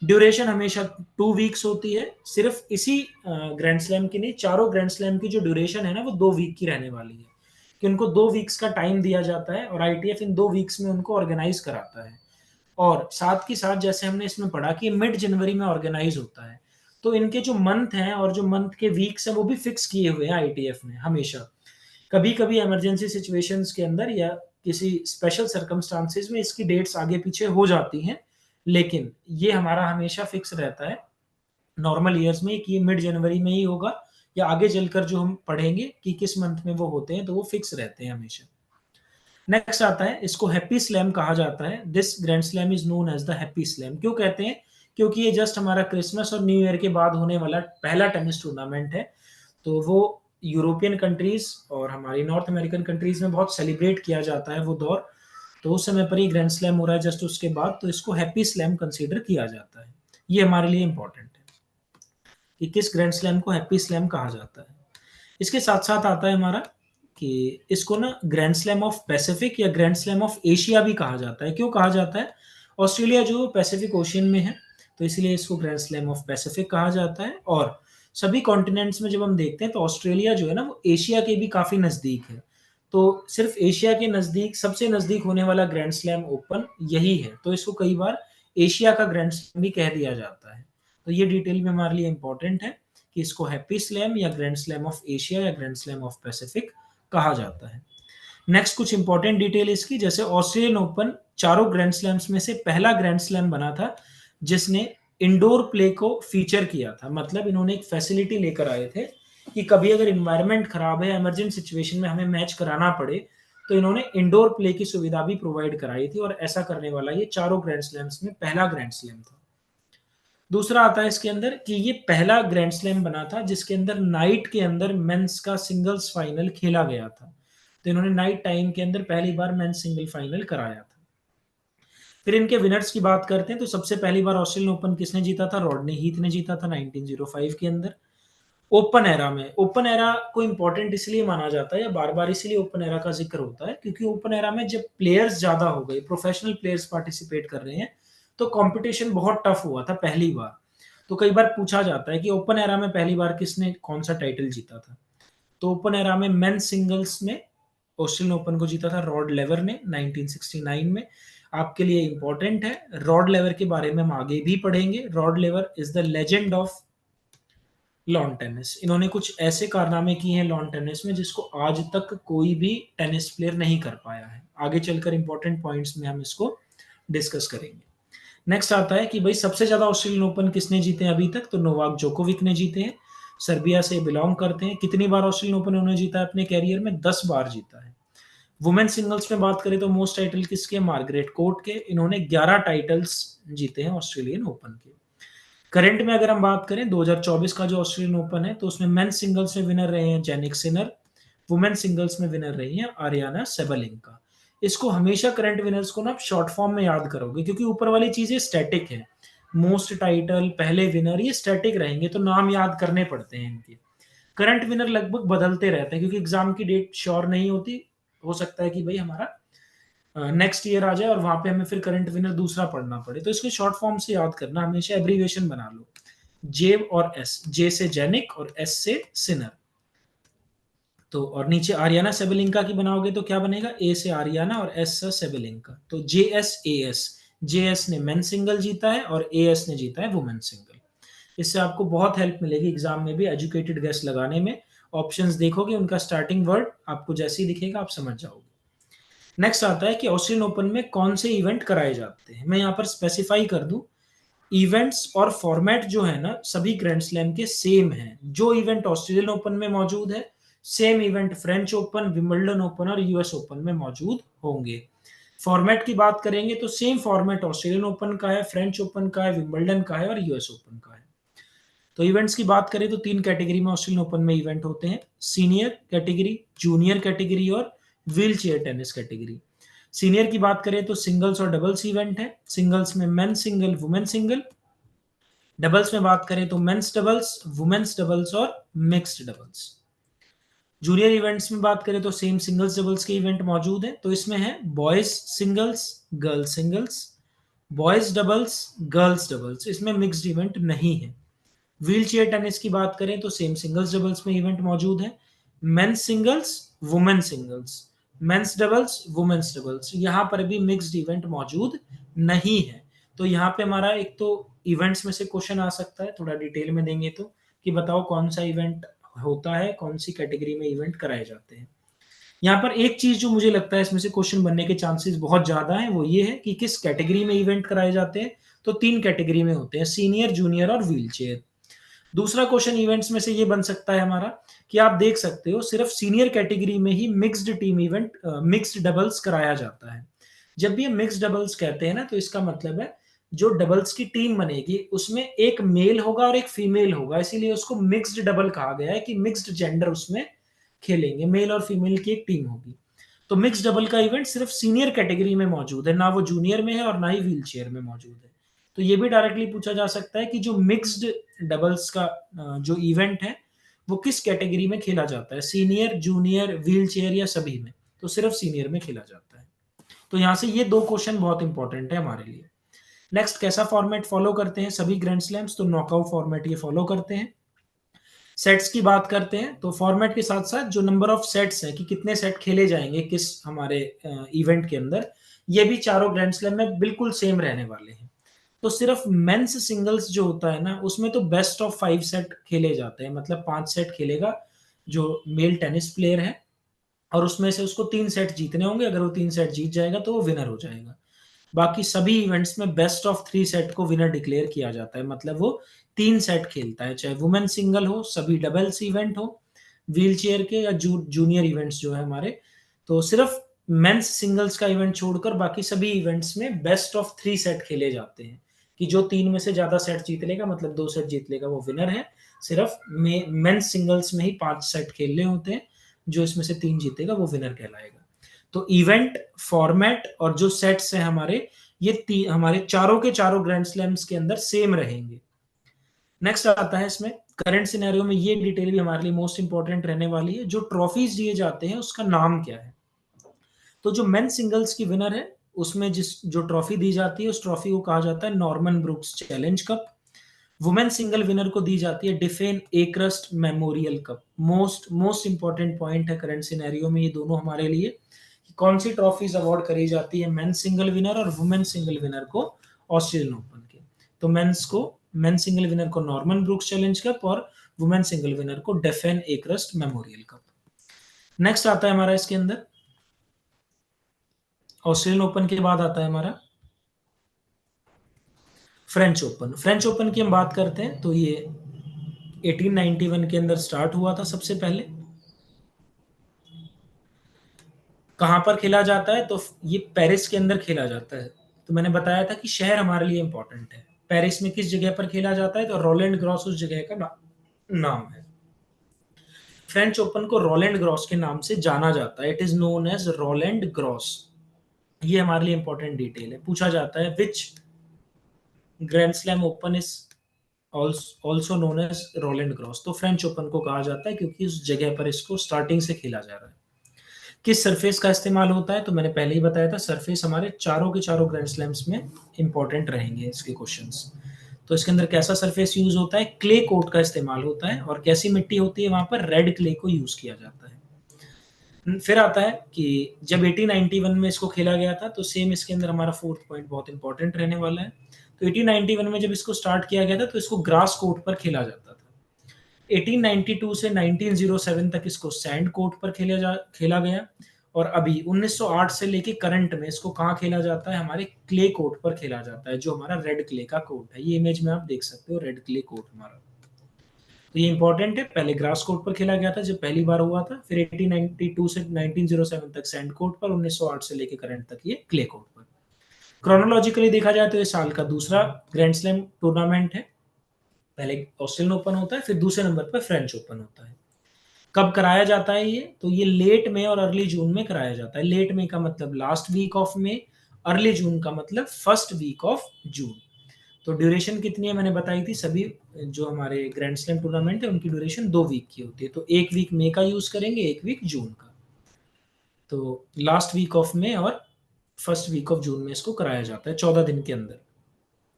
[SPEAKER 1] Duration हमेशा 2 वीक्स होती है। सिर्फ इसी ग्रैंड स्लैम की नहीं, चारों ग्रैंड स्लैम की जो ड्यूरेशन है ना वो 2 वीक की रहने वाली है, कि उनको 2 वीक्स का टाइम दिया जाता है और आईटीएफ इन 2 वीक्स में उनको ऑर्गेनाइज कराता है। और साथ ही साथ जैसे हमने इसमें पढ़ा कि मिड जनवरी में ऑर्गेनाइज होता है, तो इनके जो मंथ हैं और जो मंथ के वीक्स हैं वो भी फिक्स किए हुए हैं आईटीएफ ने हमेशा। कभी कभी इमरजेंसी सिचुएशंस के अंदर या किसी स्पेशल सर्कमस्टांसेस में इसकी डेट्स आगे पीछे हो जाती हैं, लेकिन ये हमारा हमेशा फिक्स रहता है नॉर्मल ईयर्स में कि मिड जनवरी में ही होगा, या आगे चलकर जो हम पढ़ेंगे कि किस मंथ में वो होते हैं, तो वो फिक्स रहते हैं हमेशा। नेक्स्ट आता है, इसको हैप्पी स्लैम कहा जाता है। This grand slam is known as the happy slam. क्यों कहते हैं? क्योंकि ये जस्ट हमारा क्रिसमस और न्यू ईयर के बाद होने वाला पहला टेनिस टूर्नामेंट है। तो वो यूरोपियन कंट्रीज और हमारी नॉर्थ अमेरिकन कंट्रीज में बहुत सेलिब्रेट किया जाता है वो दौर। तो उस समय पर ही ग्रैंड स्लैम हो रहा है जस्ट उसके बाद, तो इसको हैप्पी स्लैम कंसीडर किया जाता है। ये हमारे लिए इंपॉर्टेंट है कि किस ग्रैंड स्लैम को हैप्पी स्लैम कहा जाता है। इसके साथ साथ आता है हमारा कि इसको ना ग्रैंड स्लैम ऑफ पैसिफिक या ग्रैंड स्लैम ऑफ एशिया भी कहा जाता है। क्यों कहा जाता है? ऑस्ट्रेलिया जो पैसिफिक ओशियन में है, तो इसलिए इसको ग्रैंड स्लैम ऑफ पैसिफिक कहा जाता है। और सभी कॉन्टिनेंट्स में जब हम देखते हैं तो ऑस्ट्रेलिया जो है ना वो एशिया के भी काफी नजदीक है। तो सिर्फ एशिया के नजदीक सबसे नजदीक होने वाला ग्रैंड स्लैम ओपन यही है, तो इसको कई बार एशिया का ग्रैंड स्लैम भी कह दिया जाता है। तो ये डिटेल में हमारे लिए इंपॉर्टेंट है कि इसको हैप्पी स्लैम या ग्रैंड स्लैम ऑफ एशिया या ग्रैंड स्लैम ऑफ पैसिफिक कहा जाता है। नेक्स्ट कुछ इंपॉर्टेंट डिटेल इसकी, जैसे ऑस्ट्रेलियन ओपन चारों ग्रैंड स्लैम्स में से पहला ग्रैंड स्लैम बना था जिसने इंडोर प्ले को फीचर किया था। मतलब इन्होंने एक फैसिलिटी लेकर आए थे कि कभी अगर इन्वायरमेंट खराब है, इमरजेंट सिचुएशन में हमें मैच कराना पड़े, तो इन्होंने इंडोर प्ले की सुविधा भी प्रोवाइड कराई थी। और ऐसा करने वाला ये चारों ग्रैंड स्लैम्स में पहला ग्रैंड स्लैम था। दूसरा आता है इसके अंदर कि ये पहला ग्रैंड स्लैम बना था जिसके अंदर नाइट के अंदर मेंस का सिंगल्स फाइनल खेला गया था। तो इन्होंने नाइट टाइम के अंदर पहली बार मेंस सिंगल फाइनल कराया था। फिर इनके विनर्स की बात करते हैं तो सबसे पहली बार ऑस्ट्रेलियन ओपन किसने जीता था? रॉडनी हीथ ने जीता था 1905 के अंदर। ओपन एरा में, ओपन एरा को इंपॉर्टेंट इसलिए माना जाता है या बार बार इसलिए ओपन एरा का जिक्र होता है क्योंकि ओपन एरा में जब प्लेयर्स ज्यादा हो गए, प्रोफेशनल प्लेयर्स पार्टिसिपेट कर रहे हैं, तो कंपटीशन बहुत टफ हुआ था पहली बार। तो कई बार पूछा जाता है कि ओपन एरा में पहली बार किसने कौन सा टाइटल जीता था? तो ओपन एरा में मेन सिंगल्स में ऑस्ट्रेलियन ओपन को जीता था रॉड लेवर ने 1969 में। आपके लिए इंपॉर्टेंट है, रॉड लेवर के बारे में हम आगे भी पढ़ेंगे। Rod Laver is the legend of lawn tennis. इन्होंने कुछ ऐसे कारनामे किए हैं लॉन टेनिस में जिसको आज तक कोई भी टेनिस प्लेयर नहीं कर पाया है। आगे चलकर इंपॉर्टेंट पॉइंट्स में हम इसको डिस्कस करेंगे। नेक्स्ट आता है कि भाई सबसे ज्यादा ऑस्ट्रेलियन ओपन किसने जीते हैं अभी तक? तो नोवाक जोकोविक ने जीते हैं, सर्बिया से बिलोंग करते हैं। कितनी बार ऑस्ट्रेलियन ओपन उन्होंने जीता है अपने कैरियर में? 10 बार जीता है। वुमेन सिंगल्स में बात करें तो मोस्ट टाइटल किसके? मार्गरेट कोर्ट के। इन्होंने 11 टाइटल्स जीते हैं ऑस्ट्रेलियन ओपन के। करंट में अगर हम बात करें 2024 का जो ऑस्ट्रेलियन ओपन है, तो उसमें मेन सिंगल्स में विनर रहे हैं जेनिक सिनर, वुमेन सिंगल्स में विनर रही है आरियाना सेबलिंका। इसको हमेशा करंट विनर्स को ना आप शॉर्ट फॉर्म में याद करोगे क्योंकि ऊपर वाली चीजें स्टैटिक है। मोस्ट टाइटल, पहले विनर, ये स्टैटिक रहेंगे, तो नाम याद करने पड़ते हैं इनके। करंट विनर लगभग बदलते रहते हैं क्योंकि एग्जाम की डेट श्योर नहीं होती। हो सकता है कि भाई हमारा नेक्स्ट ईयर आ जाए और वहां पे हमें फिर करंट विनर दूसरा पढ़ना पड़े, तो इसको शॉर्ट फॉर्म से याद करना, हमेशा एब्रीविएशन बना लो। जे और एस, जे से जेनिक और एस से सिनर। तो और नीचे आरियाना सेबेलिंका की बनाओगे तो क्या बनेगा? ए से आरियाना और एस से सेबेलिंका। तो जे S A S, J S ने मेन सिंगल जीता है और ए एस ने जीता है वुमेन सिंगल। इससे आपको बहुत हेल्प मिलेगी एग्जाम में भी एजुकेटेड गेस लगाने में। ऑप्शंस देखोगे, उनका स्टार्टिंग वर्ड आपको जैसे ही दिखेगा आप समझ जाओगे। नेक्स्ट आता है कि ऑस्ट्रेलियन ओपन में कौन से इवेंट कराए जाते हैं। मैं यहाँ पर स्पेसिफाई कर दूं, इवेंट्स और फॉर्मेट जो है ना सभी ग्रैंड स्लैम के सेम हैं। जो इवेंट ऑस्ट्रेलियन ओपन में मौजूद है, same event French open, Wimbledon open और यूएस ओपन में मौजूद होंगे। फॉर्मेट की बात करेंगे तो सेम फॉर्मेट ऑस्ट्रेलियन ओपन का है, फ्रेंच ओपन का है, विंबलडन का है और यूएस ओपन का है। तो इवेंट्स की बात करें तो 3 कैटेगरी में ऑस्ट्रेलियन ओपन में इवेंट होते हैं, सीनियर कैटेगरी, जूनियर कैटेगरी और wheel chair tennis category. Senior की बात करें तो सिंगल्स और डबल्स इवेंट है, सिंगल्स में main single, women single. Doubles में बात करें तो मेंस डबल्स, वुमेन्स डबल्स और मिक्स्ड डबल्स। जूनियर इवेंट्स में बात करें तो सेम सिंगल्स डबल्स के इवेंट मौजूद हैं, तो इसमें है boys singles, girls singles, boys doubles, girls doubles, इसमें मिक्स्ड इवेंट नहीं है। व्हील चेयर टेनिस की बात करें तो सेम सिंगल्स डबल्स में इवेंट मौजूद है, men's singles, women singles, men's doubles, women's doubles, यहाँ पर भी मिक्स्ड इवेंट मौजूद नहीं है। तो यहाँ पे हमारा एक तो इवेंट्स में से क्वेश्चन आ सकता है, थोड़ा डिटेल में देंगे तो, कि बताओ कौन सा इवेंट होता है, कौन सी कैटेगरी में इवेंट कराए जाते हैं। यहाँ पर एक चीज जो मुझे लगता है इसमें से क्वेश्चन बनने के चांसेस बहुत ज्यादा है, वो ये है कि किस कैटेगरी में इवेंट कराए जाते हैं। तो 3 कैटेगरी में होते हैं, सीनियर, जूनियर और व्हील चेयर। दूसरा क्वेश्चन इवेंट्स में से ये बन सकता है हमारा कि आप देख सकते हो सिर्फ सीनियर कैटेगरी में ही mixed team event, mixed doubles कराया जाता है। जब भी हम मिक्स्ड डबल्स कहते हैं ना, तो इसका मतलब है जो डबल्स की टीम बनेगी उसमें एक मेल होगा और एक फीमेल होगा, इसीलिए उसको मिक्स्ड डबल कहा गया है कि मिक्स्ड जेंडर उसमें खेलेंगे, मेल और फीमेल की एक टीम होगी। तो मिक्स डबल का इवेंट सिर्फ सीनियर कैटेगरी में मौजूद है, ना वो जूनियर में है और ना ही व्हील चेयर में मौजूद है। तो ये भी डायरेक्टली पूछा जा सकता है कि जो मिक्स्ड डबल्स का जो इवेंट है वो किस कैटेगरी में खेला जाता है, सीनियर, जूनियर, व्हील चेयर या सभी में। तो सिर्फ सीनियर में खेला जाता है। तो यहाँ से ये 2 क्वेश्चन बहुत इंपॉर्टेंट है हमारे लिए। नेक्स्ट, कैसा फॉर्मेट फॉलो करते हैं सभी ग्रैंड स्लैम्स, तो नॉकआउट फॉर्मेट ये फॉलो करते हैं। सेट्स की बात करते हैं तो फॉर्मेट के साथ साथ जो नंबर ऑफ सेट्स है कि कितने सेट खेले जाएंगे किस हमारे इवेंट के अंदर, ये भी चारों ग्रैंड स्लैम में बिल्कुल सेम रहने वाले हैं। तो सिर्फ मेंस सिंगल्स जो होता है ना, उसमें तो बेस्ट ऑफ 5 सेट खेले जाते हैं, मतलब 5 सेट खेलेगा जो मेल टेनिस प्लेयर है, और उसमें से उसको 3 सेट जीतने होंगे, अगर वो 3 सेट जीत जाएगा तो वो विनर हो जाएगा। बाकी सभी इवेंट्स में बेस्ट ऑफ 3 सेट को विनर डिक्लेयर किया जाता है, मतलब वो 3 सेट खेलता है, चाहे वुमेन सिंगल हो, सभी डबल्स इवेंट हो, व्हील चेयर के या जूनियर इवेंट्स जो है हमारे। तो सिर्फ मेंस सिंगल्स का इवेंट छोड़कर बाकी सभी इवेंट्स में बेस्ट ऑफ 3 सेट खेले जाते हैं, कि जो 3 में से ज्यादा सेट जीत लेगा, मतलब 2 सेट जीत लेगा, वो विनर है। सिर्फ मेंस सिंगल्स में ही 5 सेट खेलने होते हैं, जो इसमें से 3 जीतेगा वो विनर कहलाएगा। तो इवेंट, फॉर्मेट और जो सेट्स हैं हमारे, ये हमारे चारों के चारों ग्रैंड स्लैम्स के अंदर सेम रहेंगे। नेक्स्ट आता है इसमें करंट सिनेरियो में, ये डिटेल भी हमारे लिए मोस्ट इंपॉर्टेंट रहने वाली है, जो ट्रॉफीज दिए जाते हैं उसका नाम क्या है। तो जो मेन सिंगल्स की विनर है, उसमें जिस जो ट्रॉफी दी जाती है उस ट्रॉफी को कहा जाता है Norman Brooks challenge cup. Women single winner को दी जाती है Daphne Akhurst memorial cup. Most most important point है करंट सिनेरियो में ये दोनों हमारे लिए, कि कौन सी ट्रॉफीज अवार्ड करी जाती है मेन सिंगल विनर और वुमेन सिंगल विनर को ऑस्ट्रेलियन ओपन के। तो मेन सिंगल विनर को नॉर्मन ब्रुक्स चैलेंज कप और वुमेन सिंगल विनर को डेफेन एक्रस्ट मेमोरियल कप। नेक्स्ट आता है हमारा इसके अंदर ऑस्ट्रेलियन ओपन के बाद आता है हमारा फ्रेंच ओपन। फ्रेंच ओपन की हम बात करते हैं तो ये 1891 के अंदर स्टार्ट हुआ था सबसे पहले। कहाँ पर खेला जाता है, तो ये पेरिस के अंदर खेला जाता है। तो मैंने बताया था कि शहर हमारे लिए इंपॉर्टेंट है। पेरिस में किस जगह पर खेला जाता है, तो रोलैंड ग्रॉस उस जगह का नाम है। फ्रेंच ओपन को रोलैंड ग्रॉस के नाम से जाना जाता है, it is known as Roland Garros. ये हमारे लिए इंपॉर्टेंट डिटेल है, पूछा जाता है which grand slam open is also known as Roland Garros. तो फ्रेंच ओपन को कहा जाता है क्योंकि उस जगह पर इसको स्टार्टिंग से खेला जा रहा है। किस सरफेस का इस्तेमाल होता है, तो मैंने पहले ही बताया था, सरफेस हमारे चारों के चारों ग्रैंड स्लैम्स में इंपॉर्टेंट रहेंगे इसके क्वेश्चंस। तो इसके अंदर कैसा सरफेस यूज होता है, क्ले कोट का इस्तेमाल होता है, और कैसी मिट्टी होती है वहां पर, रेड क्ले को यूज किया जाता है। फिर आता है कि जब 1891 में इसको खेला गया था, तो सेम इसके अंदर हमारा फोर्थ पॉइंट बहुत इंपॉर्टेंट रहने वाला है। तो 1891 में जब इसको स्टार्ट किया गया था तो इसको ग्रास कोर्ट पर खेला जाता था। 1892 से 1907 तक इसको सैंड कोर्ट पर खेला गया, और अभी 1908 से लेके करंट में इसको कहाँ खेला जाता है, हमारे क्ले कोर्ट पर खेला जाता है, जो हमारा रेड क्ले का कोर्ट है। ये इमेज में आप देख सकते हो, रेड क्ले कोर्ट हमारा। तो ये इंपॉर्टेंट है। पहले ग्रास कोर्ट पर खेला गया था जब पहली बार हुआ था, फिर 1892 से 1907 तक सैंड कोर्ट पर, 1908 से लेकर करंट तक ये क्ले कोर्ट पर। क्रोनोलॉजिकली देखा जाए तो ये साल का दूसरा ग्रैंड स्लैम टूर्नामेंट है। पहले ऑस्ट्रेलियन ओपन होता है, फिर दूसरे नंबर पर फ्रेंच ओपन होता है। कब कराया जाता है ये? तो ये लेट मई और अर्ली जून में कराया जाता है। लेट मई का मतलब last week of May, early June का मतलब फर्स्ट वीक ऑफ जून। तो ड्यूरेशन कितनी है मैंने बताई थी, सभी जो हमारे ग्रैंड स्लैम टूर्नामेंट है उनकी ड्यूरेशन 2 वीक की होती है। तो 1 वीक मई का यूज करेंगे, 1 वीक जून का। तो लास्ट वीक ऑफ मई और फर्स्ट वीक ऑफ जून में इसको कराया जाता है 14 दिन के अंदर।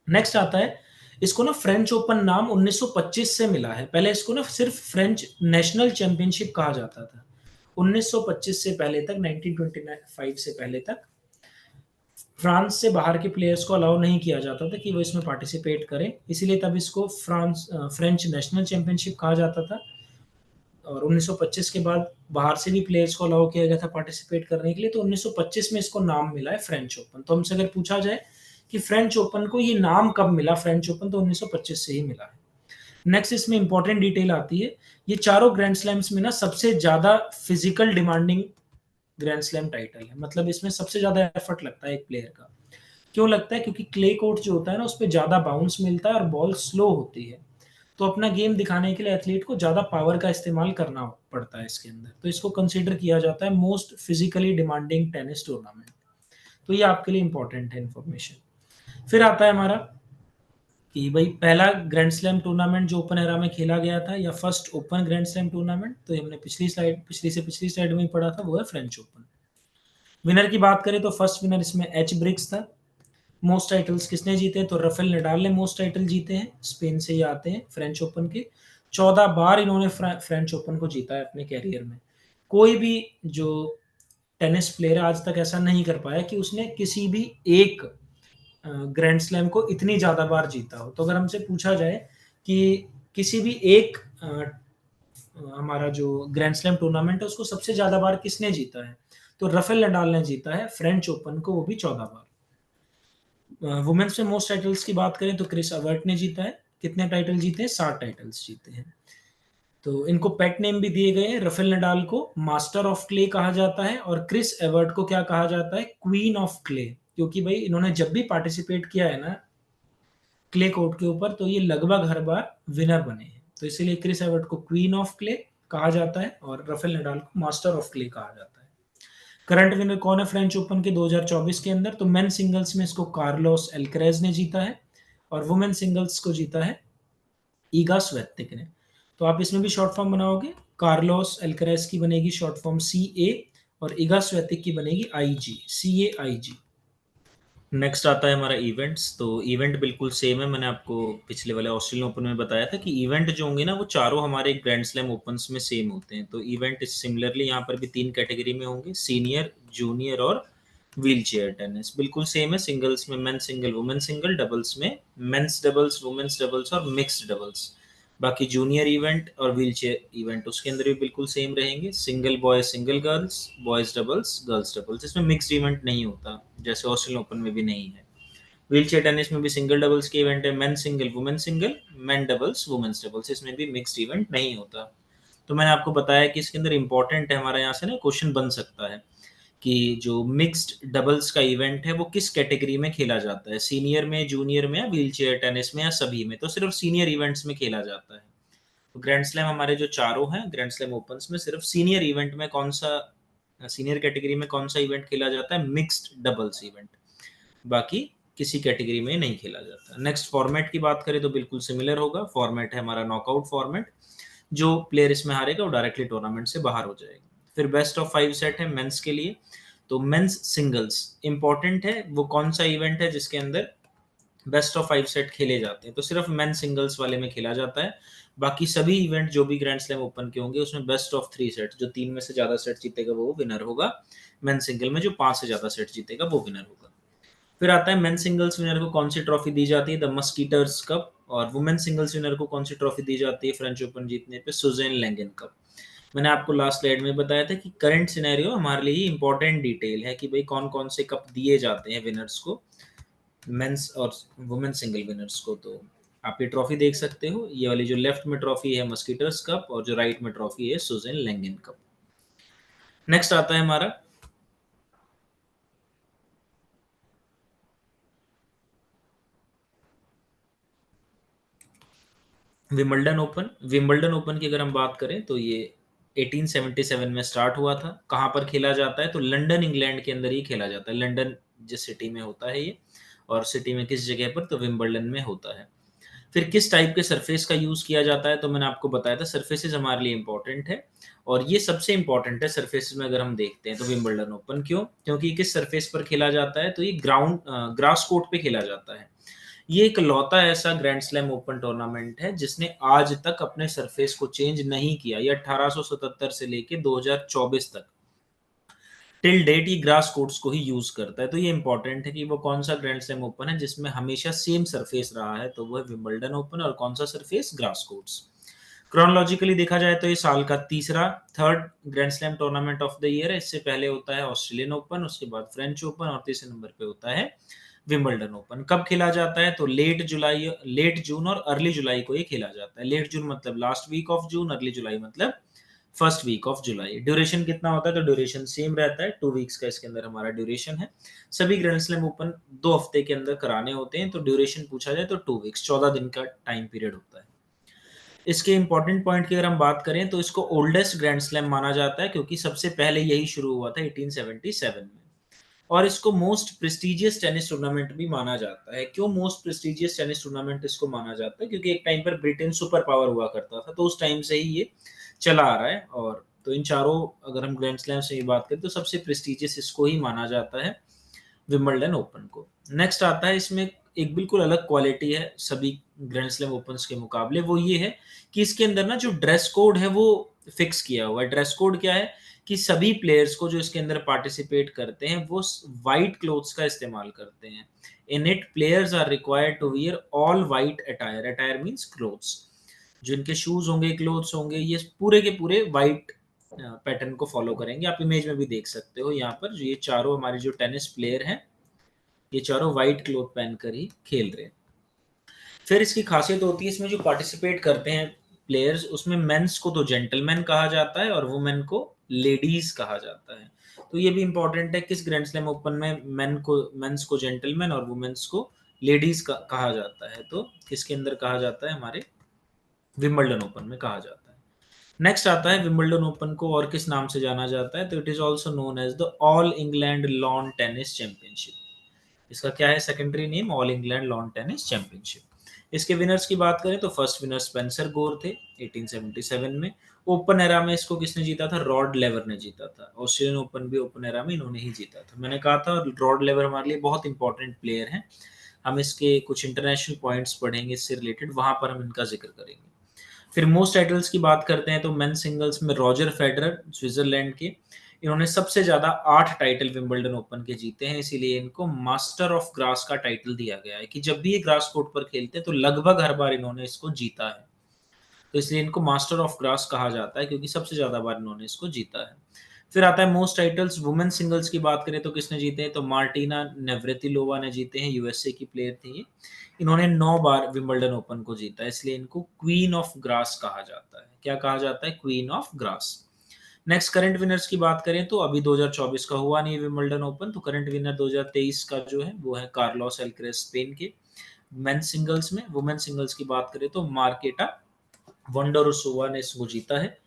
[SPEAKER 1] नेक्स्ट आता है, इसको ना फ्रेंच ओपन नाम 1925 से मिला है। पहले इसको ना सिर्फ फ्रेंच नेशनल चैंपियनशिप कहा जाता था। 1925 से पहले तक, 1925 से पहले तक फ्रांस से बाहर के प्लेयर्स को अलाउ नहीं किया जाता था कि वो इसमें पार्टिसिपेट करें, इसीलिए तब इसको फ्रेंच नेशनल चैंपियनशिप कहा जाता था। और 1925 के बाद बाहर से भी प्लेयर्स को अलाउ किया गया था पार्टिसिपेट करने के लिए, तो 1925 में इसको नाम मिला है फ्रेंच ओपन। तो हमसे अगर पूछा जाए कि फ्रेंच ओपन को ये नाम कब मिला फ्रेंच ओपन, तो 1925 से ही मिला है। नेक्स्ट इसमें इंपॉर्टेंट डिटेल आती है, ये चारों ग्रैंड स्लैम्स में ना सबसे ज्यादा physical demanding grand slam title है। मतलब इसमें सबसे ज्यादा एफर्ट लगता है एक प्लेयर का। क्यों लगता है? क्योंकि क्ले कोर्ट जो होता है ना उस पर ज्यादा बाउंस मिलता है और बॉल स्लो होती है। तो अपना गेम दिखाने के लिए एथलीट को ज्यादा पावर का इस्तेमाल करना पड़ता है इसके अंदर, तो इसको कंसीडर किया जाता है most physically demanding tennis tournament. तो ये आपके लिए इंपॉर्टेंट है इन्फॉर्मेशन। फिर आता है हमारा कि भाई पहला ग्रैंड स्लैम टूर्नामेंट जो ओपन एरा में खेला गया था या first open grand slam tournament, तो हमने पिछली स्लाइड में ही पढ़ा था, वो है फ्रेंच ओपन। विनर की बात करें तो फर्स्ट विनर इसमें एच ब्रिक्स था। मोस्ट टाइटल्स किसने जीते? तो राफेल नडाल ने मोस्ट टाइटल जीते हैं, स्पेन से ही आते हैं फ्रेंच ओपन के। 14 बार इन्होंने फ्रेंच ओपन को जीता है अपने कैरियर में। कोई भी जो टेनिस प्लेयर आज तक ऐसा नहीं कर पाया कि उसने किसी भी एक ग्रैंड स्लैम को इतनी ज्यादा बार जीता हो। तो अगर हमसे पूछा जाए कि किसी भी एक हमारा जो ग्रैंड स्लैम टूर्नामेंट है उसको सबसे ज्यादा बार किसने जीता है, तो राफेल नडाल ने जीता है फ्रेंच ओपन को, वो भी 14 बार। वुमेन्स में मोस्ट टाइटल्स की बात करें तो क्रिस अवर्ट ने जीता है। कितने टाइटल जीते हैं? 7 टाइटल्स जीते हैं। तो इनको पेट नेम भी दिए गए हैं। राफेल नडाल को मास्टर ऑफ क्ले कहा जाता है और क्रिस एवर्ट को क्या कहा जाता है? Queen of clay. क्योंकि भाई इन्होंने जब भी पार्टिसिपेट किया है ना क्ले कोर्ट के ऊपर, तो ये लगभग हर बार विनर बने हैं। तो इसीलिए क्रिस एवर्ट को क्वीन ऑफ क्ले कहा जाता है और राफेल नडाल को मास्टर ऑफ क्ले कहा जाता है। करंट विनर कौन है फ्रेंच ओपन के 2024 के अंदर? तो मेन सिंगल्स में इसको कार्लोस एल्करेज ने जीता है और वुमेन सिंगल्स को जीता है ईगा स्वेतिक ने। तो आप इसमें भी शॉर्ट फॉर्म बनाओगे, कार्लोस एल्करेज की बनेगी शॉर्ट फॉर्म CA और ईगा स्वेतिक की बनेगी IG, CAIG। नेक्स्ट आता है हमारा इवेंट्स। तो इवेंट बिल्कुल सेम है, मैंने आपको पिछले वाले ऑस्ट्रेलियन ओपन में बताया था कि इवेंट जो होंगे ना वो चारों हमारे ग्रैंड स्लैम ओपन्स में सेम होते हैं। तो इवेंट सिमिलरली यहाँ पर भी 3 कैटेगरी में होंगे, सीनियर, जूनियर और व्हील चेयर टेनिस। बिल्कुल सेम है, सिंगल्स में main single women single, doubles में मेंस डबल्स वुमेन्स डबल्स और मिक्स्ड डबल्स। बाकी जूनियर इवेंट और व्हील चेयर इवेंट उसके अंदर भी बिल्कुल सेम रहेंगे, single boys single girls, boys doubles girls doubles. इसमें मिक्स्ड इवेंट नहीं होता जैसे ऑस्ट्रेलियन ओपन में भी नहीं है। व्हील चेयर टेनिस में भी सिंगल डबल्स के इवेंट है, men single women single, men doubles women's doubles, इसमें भी मिक्स्ड इवेंट नहीं होता। तो मैंने आपको बताया कि इसके अंदर इंपॉर्टेंट है, हमारा यहाँ से ना क्वेश्चन बन सकता है कि जो मिक्स्ड डबल्स का इवेंट है वो किस कैटेगरी में खेला जाता है, सीनियर में, जूनियर में या व्हील चेयर टेनिस में या सभी में? तो सिर्फ सीनियर इवेंट्स में खेला जाता है। तो ग्रैंड स्लैम हमारे जो चारों हैं ग्रैंड स्लैम ओपन्स में, सिर्फ सीनियर इवेंट में कौन सा, सीनियर कैटेगरी में कौन सा इवेंट खेला जाता है? Mixed doubles event. बाकी किसी कैटेगरी में नहीं खेला जाता। नेक्स्ट फॉर्मेट की बात करें तो बिल्कुल सिमिलर होगा। फॉर्मेट है हमारा नॉकआउट फॉर्मेट, जो प्लेयर इसमें हारेगा वो डायरेक्टली टूर्नामेंट से बाहर हो जाएगा। फिर बेस्ट ऑफ 5 सेट है मेंस के लिए। तो मेंस सिंगल्स इंपॉर्टेंट है, वो कौन सा इवेंट है जिसके अंदर बेस्ट ऑफ 5 सेट खेले जाते हैं? तो सिर्फ मेन सिंगल्स वाले में खेला जाता है। बाकी सभी इवेंट जो भी ग्रैंड स्लैम ओपन के होंगे उसमें बेस्ट ऑफ 3 सेट, जो 3 में से ज्यादा सेट जीतेगा वो विनर होगा। मेन सिंगल में जो 5 से ज्यादा सेट जीतेगा वो विनर होगा। फिर आता है मेन सिंगल्स विनर को कौन सी ट्रॉफी दी जाती है? The Musketeers cup. और वुमेन सिंगल्स विनर को कौन सी ट्रॉफी दी जाती है फ्रेंच ओपन जीतने पे? Suzanne Lenglen cup. मैंने आपको लास्ट स्लाइड में बताया था कि करंट सिनेरियो हमारे लिए इंपॉर्टेंट डिटेल है कि भाई कौन कौन से कप दिए जाते हैं विनर्स को, मेंस और वुमेन सिंगल विनर्स को। तो आप ये ट्रॉफी देख सकते हो, ये वाली जो लेफ्ट में ट्रॉफी है मस्कीटर्स कप और जो राइट में ट्रॉफी है सुजन लैंगिन कप। नेक्स्ट आता है हमारा विंबलडन ओपन। विंबलडन ओपन की अगर हम बात करें तो ये 1877 में स्टार्ट हुआ था। कहाँ पर खेला जाता है तो लंदन इंग्लैंड के अंदर ही खेला जाता है। लंदन जिस सिटी में होता है ये, और सिटी में किस जगह पर तो विंबलडन में होता है। फिर किस टाइप के सरफेस का यूज किया जाता है तो मैंने आपको बताया था सरफेसेस हमारे लिए इंपॉर्टेंट है, और ये सबसे इंपॉर्टेंट है सरफेसेस में। अगर हम देखते हैं तो विंबलडन ओपन क्यों, क्योंकि किस सरफेस पर खेला जाता है तो ये ग्राउंड ग्रास कोर्ट पे खेला जाता है। ये एक लौता ऐसा ग्रैंड स्लैम ओपन टूर्नामेंट है जिसने आज तक अपने सरफेस को चेंज नहीं किया। ये 1877 से लेके 2024 तक टिल डेट ये ग्रास कोर्ट्स को ही यूज करता है। तो ये इंपॉर्टेंट है कि वो कौन सा ग्रैंड स्लैम ओपन है जिसमें हमेशा सेम सरफेस रहा है, तो वो है विंबलडन ओपन। और कौन सा सरफेस, ग्रास कोर्ट्स। क्रोनोलॉजिकली देखा जाए तो ये साल का तीसरा, third grand slam tournament of the year है। इससे पहले होता है ऑस्ट्रेलियन ओपन, उसके बाद फ्रेंच ओपन, और तीसरे नंबर पे होता है विंबलडन ओपन। कब खेला जाता है तो लेट जून और अर्ली जुलाई को ये खेला जाता है। लेट जून मतलब last week of June, early July मतलब first week of July. Duration कितना होता है तो ड्यूरेशन सेम रहता है, 2 वीक्स का इसके अंदर हमारा ड्यूरेशन है। सभी ग्रैंड स्लैम ओपन 2 हफ्ते के अंदर कराने होते हैं, तो ड्यूरेशन पूछा जाए तो 2 वीक्स, 14 दिन का टाइम पीरियड होता है। इसके इंपॉर्टेंट पॉइंट की अगर हम बात करें तो इसको ओल्डेस्ट ग्रैंड स्लैम माना जाता है, क्योंकि सबसे पहले यही शुरू हुआ था 1877 में। और इसको मोस्ट प्रेस्टिजियस टेनिस टूर्नामेंट भी माना जाता है। क्यों मोस्ट प्रेस्टिजियस टेनिस टूर्नामेंट इसको माना जाता है, क्योंकि एक टाइम पर ब्रिटेन सुपर पावर हुआ करता था, तो उस टाइम से ही ये चला आ रहा है। और तो इन चारों, अगर हम ग्रैंड स्लैम से ये बात करें तो सबसे प्रेस्टिजियस इसको ही माना जाता है, विंबलडन ओपन को। नेक्स्ट आता है, इसमें एक बिल्कुल अलग क्वालिटी है सभी ग्रैंड स्लैम ओपन्स के मुकाबले। वो ये है कि इसके अंदर ना जो ड्रेस कोड है वो फिक्स किया हुआ है। ड्रेस कोड क्या है कि सभी प्लेयर्स को जो इसके अंदर पार्टिसिपेट करते हैं वो वाइट क्लोथ्स का इस्तेमाल करते हैं। In it players are required to wear all white attire. Attire means clothes. जो इनके शूज होंगे, क्लोथ्स होंगे, ये पूरे के पूरे वाइट पैटर्न को फॉलो करेंगे। आप इमेज में भी देख सकते हो यहाँ पर, जो ये चारों हमारे जो टेनिस प्लेयर हैं ये चारों व्हाइट क्लोथ पहनकर ही खेल रहे हैं। फिर इसकी खासियत होती है, इसमें जो पार्टिसिपेट करते हैं प्लेयर्स, उसमें मेंस को तो जेंटलमैन कहा जाता है और वुमेन को लेडीज कहा जाता है। तो ये भी इंपॉर्टेंट है, किस ग्रैंड स्लैम ओपन में मेंस को जेंटलमैन और वुमेन्स को लेडीज कहा जाता है, तो किसके अंदर कहा जाता है, हमारे विंबलडन ओपन में कहा जाता है। नेक्स्ट आता है विंबलडन ओपन को और किस नाम से जाना जाता है तो it is also known as the All England lawn tennis championship. इसका क्या है secondary name, All England lawn tennis championship. इसके विनर्स की बात करें तो फर्स्ट विनर स्पेंसर गोर थे 1877 में। ओपन एरा में इसको किसने जीता था, रॉड लेवर ने जीता था। ऑस्ट्रेलियन ओपन भी ओपन एरा में इन्होंने ही जीता था। मैंने कहा था रॉड लेवर हमारे लिए बहुत इंपॉर्टेंट प्लेयर हैं। हम इसके कुछ इंटरनेशनल पॉइंट्स पढ़ेंगे इससे रिलेटेड, वहां पर हम इनका जिक्र करेंगे। फिर मोस्ट टाइटल्स की बात करते हैं तो मेन सिंगल्स में रॉजर फेडरर स्विट्जरलैंड के, इन्होंने सबसे ज्यादा 8 टाइटल विंबलडन ओपन के जीते हैं, इसीलिए इनको मास्टर ऑफ ग्रास का टाइटल दिया गया है कि जब भी ये ग्रास कोर्ट पर खेलते हैं तो लगभग हर बार इन्होंने इसको जीता है। तो इसलिए इनको मास्टर ऑफ ग्रास कहा जाता है, क्योंकि सबसे ज्यादा बार इन्होंने इसको जीता है। फिर आता है मोस्ट टाइटल्स वुमेन सिंगल्स की बात करें तो किसने जीते हैं तो मार्टिना नेवरेतिलोवा ने जीते हैं, यूएसए की प्लेयर थी ये। इन्होंने 9 बार विंबलडन ओपन को जीता है, इसलिए इनको क्वीन ऑफ ग्रास कहा जाता है। क्या कहा जाता है, queen of grass. Next current winners की बात करें तो अभी 2024 का हुआ नहीं विंबलडन ओपन, तो करंट विनर 2023 का जो है वो है कार्लोस एल्करेज स्पेन के। मेन सिंगल्स में, वुमेन सिंगल्स की बात करें तो मार्केटा वोंडरोसोवा ने इसको जीता है।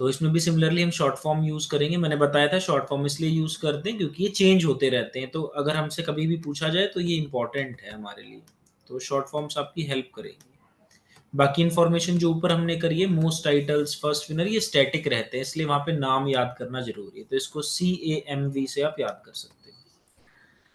[SPEAKER 1] तो इसमें भी सिमिलरली हम शॉर्ट फॉर्म यूज करेंगे। मैंने बताया था शॉर्ट फॉर्म इसलिए यूज करते हैं क्योंकि ये चेंज होते रहते हैं, तो अगर हमसे कभी भी पूछा जाए तो ये इंपॉर्टेंट है हमारे लिए। तो शॉर्ट फॉर्म्स आपकी हेल्प करेंगी। बाकी इन्फॉर्मेशन जो ऊपर हमने करी है, मोस्ट टाइटल्स, फर्स्ट विनर, ये स्टैटिक रहते हैं, इसलिए वहां पे नाम याद करना जरूरी है, तो इसको CAMV से आप याद कर सकते हैं।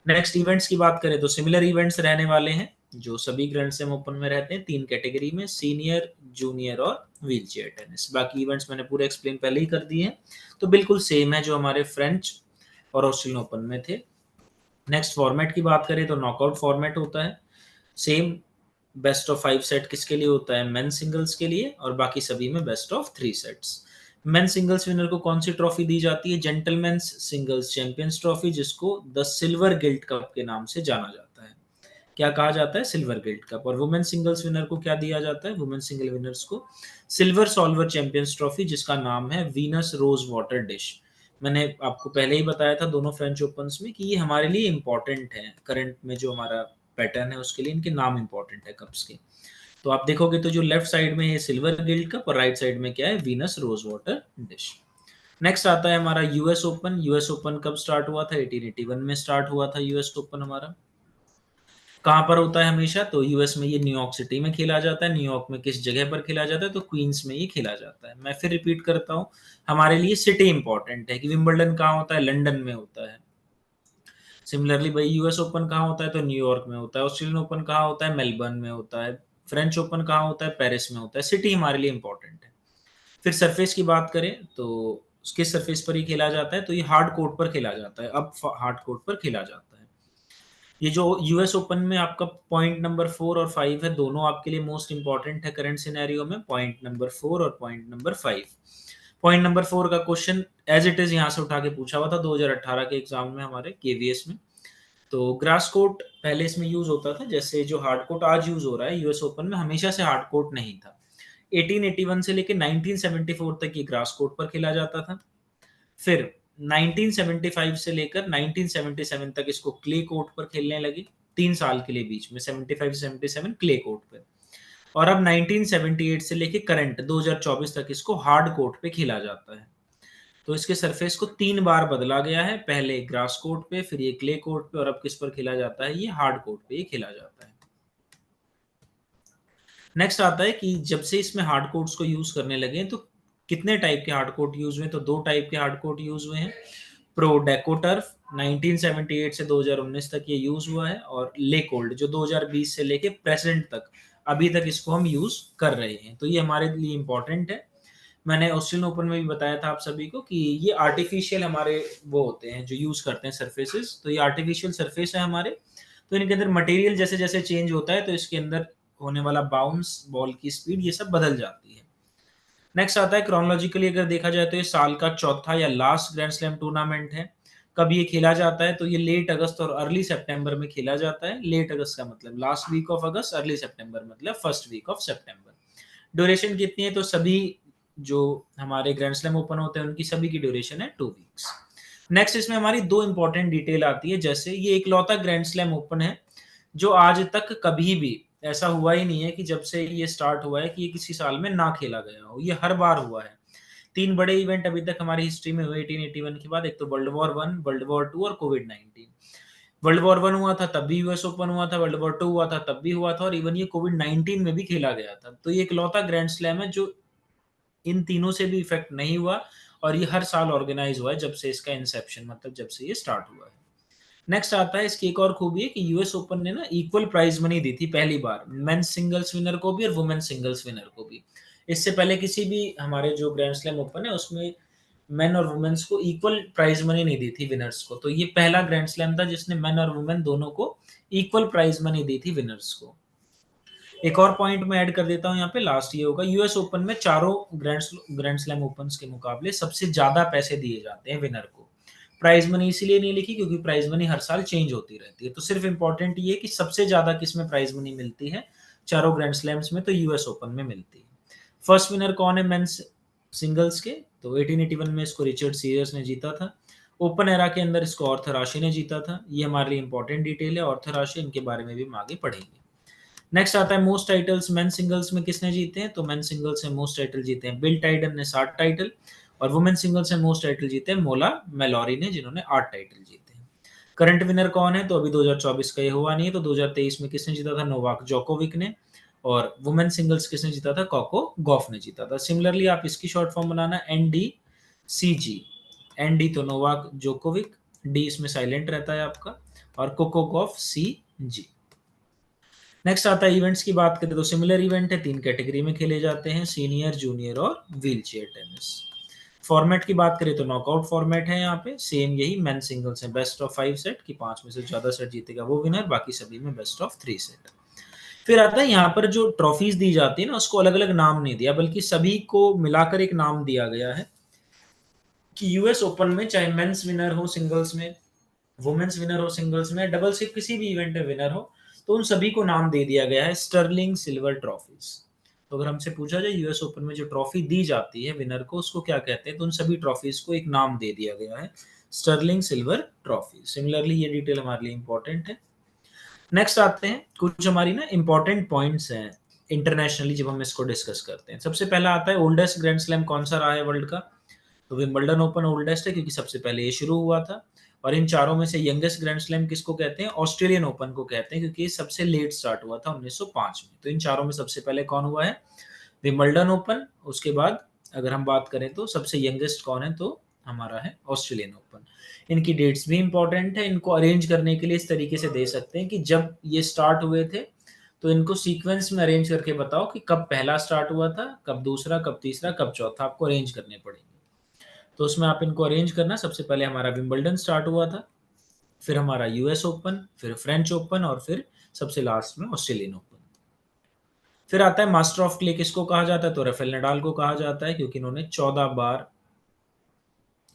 [SPEAKER 1] नेक्स्ट इवेंट्स की बात करें तो सिमिलर इवेंट्स रहने वाले हैं जो सभी ग्रैंड स्लैम ओपन में रहते हैं, 3 कैटेगरी में, सीनियर, जूनियर और व्हील चेयर टेनिस। बाकी इवेंट्स मैंने पूरे एक्सप्लेन पहले ही कर दिए हैं, तो बिल्कुल सेम है जो हमारे फ्रेंच और ऑस्ट्रेलियन ओपन में थे। नेक्स्ट फॉर्मेट की बात करें तो नॉकआउट फॉर्मेट होता है सेम। बेस्ट ऑफ 5 सेट किसके लिए होता है, मेन सिंगल्स के लिए, और बाकी सभी में best of 3 sets. Main singles winner को कौन सी ट्रॉफी दी जाती है, जेंटलमैन्स सिंगल्स चैंपियंस ट्रॉफी, जिसको द सिल्वर गिल्ट कप के नाम से जाना जाता है। क्या कहा जाता है? Silver gilt cup. और वुमेन सिंगल्स विनर को क्या दिया जाता है? वुमेन सिंगल विनर्स को सिल्वर सॉल्वर चैंपियंस ट्रॉफी, जिसका नाम है वीनस रोज वाटर डिश। मैंने आपको पहले ही बताया था दोनों फ्रेंच ओपन्स में कि ये हमारे लिए इंपॉर्टेंट है, करंट में जो हमारा पैटर्न है उसके लिए इनके नाम इंपॉर्टेंट है कप्स के। तो आप देखोगे तो जो लेफ्ट साइड में है सिल्वर गिल्ड कप और राइट साइड में क्या है? Venus rose water dish. Next आता है हमारा यूएस ओपन। यूएस ओपन कब स्टार्ट हुआ था? 1881 में स्टार्ट हुआ था यूएस ओपन हमारा। कहाँ पर होता है हमेशा? तो यूएस में ये न्यूयॉर्क सिटी में खेला जाता है। न्यूयॉर्क में किस जगह पर खेला जाता है? तो क्वींस में ये खेला जाता है। मैं फिर रिपीट करता हूँ, हमारे लिए सिटी इंपॉर्टेंट है कि विंबलडन कहाँ होता है? लंदन में होता है। सिमिलरली भाई यूएस ओपन कहाँ होता है? तो न्यूयॉर्क में होता है। ऑस्ट्रेलियन ओपन कहाँ होता है? मेलबर्न में होता है। फ्रेंच ओपन कहाँ होता है? पेरिस में होता है। सिटी हमारे लिए इंपॉर्टेंट है। फिर सरफेस की बात करें तो किस सरफेस पर ही खेला जाता है? तो ये हार्ड कोर्ट पर खेला जाता है। अब हार्ड कोर्ट पर खेला जाता है। ये जो यूएस ओपन में आपका पॉइंट नंबर 4 और 5 है, दोनों आपके लिए मोस्ट इंपॉर्टेंट है करंट सिनेरियो में, पॉइंट नंबर 4 और पॉइंट नंबर 5। पॉइंट नंबर 4 का क्वेश्चन एज इट इज यहाँ से उठा के पूछा हुआ था 2018 के एग्जाम में हमारे केवीएस में। तो ग्रास कोर्ट पहले इसमें यूज होता था, जैसे जो हार्ड कोर्ट आज यूज हो रहा है यूएस ओपन में, हमेशा से हार्ड कोर्ट नहीं था। 1881 से लेकर 1974 तक ये ग्रास कोर्ट पर खेला जाता था। फिर 1975 से लेकर 1977 तक इसको क्ले कोर्ट पर खेलने लगे। 3 साल के लिए बीच में 75 से 77 क्ले कोर्ट पर। और अब 1978 से लेकर करंट 2024 तक इसको हार्ड कोर्ट पे खेला जाता है। तो इसके सरफेस को 3 बार बदला गया है, पहले ग्रास कोर्ट पे, फिर ये क्ले कोर्ट पे, और अब किस पर खेला जाता है? ये हार्ड कोर्ट पे ही खेला जाता है। नेक्स्ट आता है कि जब से इसमें हार्ड कोर्ट्स को यूज करने लगे हैं, तो कितने टाइप के हार्ड कोर्ट यूज हुए हैं? तो 2 टाइप के हार्ड कोर्ट यूज हुए हैं। प्रो डेको टर्फ 1978 से 2019 तक ये यूज हुआ है, और लेकोल्ड जो 2020 से लेके प्रेजेंट तक अभी तक इसको हम यूज कर रहे हैं। तो ये हमारे लिए इंपॉर्टेंट है। मैंने ऑस्ट्रेलियन ओपन में भी बताया था आप सभी को कि ये आर्टिफिशियल हमारे वो होते हैं जो यूज करते हैं सरफेसेस, तो ये आर्टिफिशियल सरफेस है हमारे। तो इनके अंदर मटेरियल जैसे जैसे चेंज होता है तो इसके अंदर होने वाला बाउंस, बॉल की स्पीड, ये सब बदल जाती है। नेक्स्ट आता है क्रोनोलॉजिकली अगर देखा जाए तो ये साल का चौथा या लास्ट ग्रैंड स्लैम टूर्नामेंट है। कब ये खेला जाता है? तो ये लेट अगस्त और अर्ली सितंबर में खेला जाता है। लेट अगस्त का मतलब last week of August, early September मतलब first week of September. Duration कितनी है? तो सभी जो हमारे ग्रैंड स्लैम ओपन होते हैं उनकी सभी की ड्यूरेशन है 2 वीक्स। नेक्स्ट इसमें हमारी 2 इंपॉर्टेंट डिटेल आती है, जैसे ये इकलौता ग्रैंड स्लैम ओपन है जो आज तक कभी भी ऐसा हुआ ही नहीं है कि जब से ये स्टार्ट हुआ है कि ये किसी साल में ना खेला गया हो, ये हर बार हुआ है। 3 बड़े इवेंट अभी तक हमारी हिस्ट्री में हुए 1881 के बाद, एक तो वर्ल्ड वॉर 1, वर्ल्ड वॉर 2 और कोविड-19। वर्ल्ड वॉर 1 हुआ था तब भी यूएस ओपन हुआ था, वर्ल्ड वॉर 2 हुआ था तब भी हुआ था, और इवन ये कोविड-19 में भी खेला गया था। तो ये इकलौता ग्रैंड स्लैम है जो इन तीनों से भी इफेक्ट नहीं हुआ, और ये हर साल ऑर्गेनाइज हुआ है जब से इसका इंसेप्शन, मतलब जब से ये स्टार्ट हुआ है। नेक्स्ट आता है, इसकी एक और खूबी है कि यूएस ओपन ने ना इक्वल प्राइज मनी दी थी पहली बार, मेंस सिंगल्स विनर को भी और वुमेन सिंगल्स विनर को भी। इससे पहले किसी भी हमारे जो ग्रैंड स्लैम ओपन है उसमें मेन और वुमेन्स को इक्वल प्राइज मनी नहीं दी थी विनर्स को। तो ये पहला ग्रैंड स्लैम था जिसने मेन और वुमेन दोनों को इक्वल प्राइज मनी दी थी विनर्स को। एक और पॉइंट मैं ऐड कर देता हूँ यहाँ पे, लास्ट ये होगा, यूएस ओपन में चारों ग्रैंड स्लैम ओपन्स के मुकाबले सबसे ज्यादा पैसे दिए जाते हैं विनर को। प्राइज मनी इसीलिए नहीं लिखी क्योंकि प्राइज मनी हर साल चेंज होती रहती है, तो सिर्फ इंपॉर्टेंट ये कि सबसे ज्यादा किसमें प्राइज मनी मिलती है चारों ग्रैंड स्लैम्स में, तो यूएस ओपन में मिलती है। फर्स्ट विनर कौन है मेंस सिंगल्स के? तो 1881 में इसको रिचर्ड सीरियस ने जीता था। ओपन एरा के अंदर इसको आर्थर आशे ने जीता था। ये हमारे लिए इंपॉर्टेंट डिटेल है, आर्थर आशे, इनके बारे में भी हम आगे पढ़ेंगे। नेक्स्ट आता है मोस्ट टाइटल्स मेन सिंगल्स में किसने जीते हैं? तो मेन सिंगल्स में मोस्ट टाइटल जीते हैं बिल टाइडन ने 60 टाइटल, और वुमेन सिंगल्स में मोस्ट टाइटल जीते हैं मोला मेलोरी ने, जिन्होंने 8 टाइटल जीते हैं। करंट विनर कौन है? तो अभी 2024 का ये हुआ नहीं है, तो 2023 में किसने जीता था? नोवाक जोकोविक ने। और वुमेन सिंगल्स किसने जीता था? कोको गॉफ ने जीता था। सिमिलरली आप इसकी शॉर्ट फॉर्म बनाना NDCG। ND तो नोवाक जोकोविक, डी इसमें साइलेंट रहता है आपका, और कोको गॉफ CG। नेक्स्ट आता है इवेंट्स की बात करें तो सिमिलर इवेंट है, 3 कैटेगरी में खेले जाते हैं, सीनियर, जूनियर और व्हील चेयर टेनिस। फॉर्मेट की बात करें तो नॉकआउट फॉर्मेट है, यहाँ पे सेम यही मेन सिंगल्स है, बेस्ट ऑफ 5 सेट की 5 में से ज्यादा सेट जीतेगा वो विनर, बाकी सभी में बेस्ट ऑफ 3 सेट। फिर आता है यहाँ पर जो ट्रॉफीज दी जाती है ना, उसको अलग अलग नाम नहीं दिया बल्कि सभी को मिलाकर एक नाम दिया गया है कि यूएस ओपन में चाहे मेंस विनर हो सिंगल्स में, वुमेन्स विनर हो सिंगल्स में, डबल्स के किसी भी इवेंट में विनर हो, तो उन सभी को नाम दे दिया गया है स्टर्लिंग सिल्वर ट्रॉफीज। तो अगर हमसे पूछा जाए यूएस ओपन में जो ट्रॉफी दी जाती है विनर को उसको क्या कहते हैं, तो उन सभी ट्रॉफीज को एक नाम दे दिया गया है स्टर्लिंग सिल्वर ट्रॉफी। सिमिलरली ये डिटेल हमारे लिए इंपॉर्टेंट है। नेक्स्ट आते हैं कुछ हमारी ना इंपॉर्टेंट पॉइंट्स हैं इंटरनेशनली जब हम इसको डिस्कस करते हैं। सबसे पहला आता है ओल्डेस्ट ग्रैंड स्लैम कौन सा रहा है वर्ल्ड का, तो विंबलडन ओपन ओल्डेस्ट है क्योंकि सबसे पहले ये शुरू हुआ था। और इन चारों में से यंगेस्ट ग्रैंड स्लैम किसको कहते हैं, ऑस्ट्रेलियन ओपन को कहते हैं क्योंकि ये सबसे लेट स्टार्ट हुआ था 1905 में। तो इन चारों में सबसे पहले कौन हुआ है, विंबलडन ओपन। उसके बाद अगर हम बात करें तो सबसे यंगेस्ट कौन है, तो हमारा है ऑस्ट्रेलियन ओपन। इनकी डेट्स भी इंपॉर्टेंट है, इनको अरेंज करने के लिए इस तरीके से दे सकते हैं कि जब ये स्टार्ट हुए थे तो इनको सीक्वेंस में अरेंज करके बताओ कि कब पहला स्टार्ट हुआ था, कब दूसरा, कब तीसरा, कब चौथा, आपको अरेंज करने पड़ेंगे। तो उसमें आप इनको अरेंज करना, सबसे पहले हमारा विंबलडन स्टार्ट हुआ था, फिर हमारा यूएस ओपन, फिर फ्रेंच ओपन और फिर सबसे लास्ट में ऑस्ट्रेलियन ओपन। फिर आता है मास्टर ऑफ क्ले किसको कहा जाता है, तो राफेल नडाल को कहा जाता है क्योंकि इन्होंने 14 बार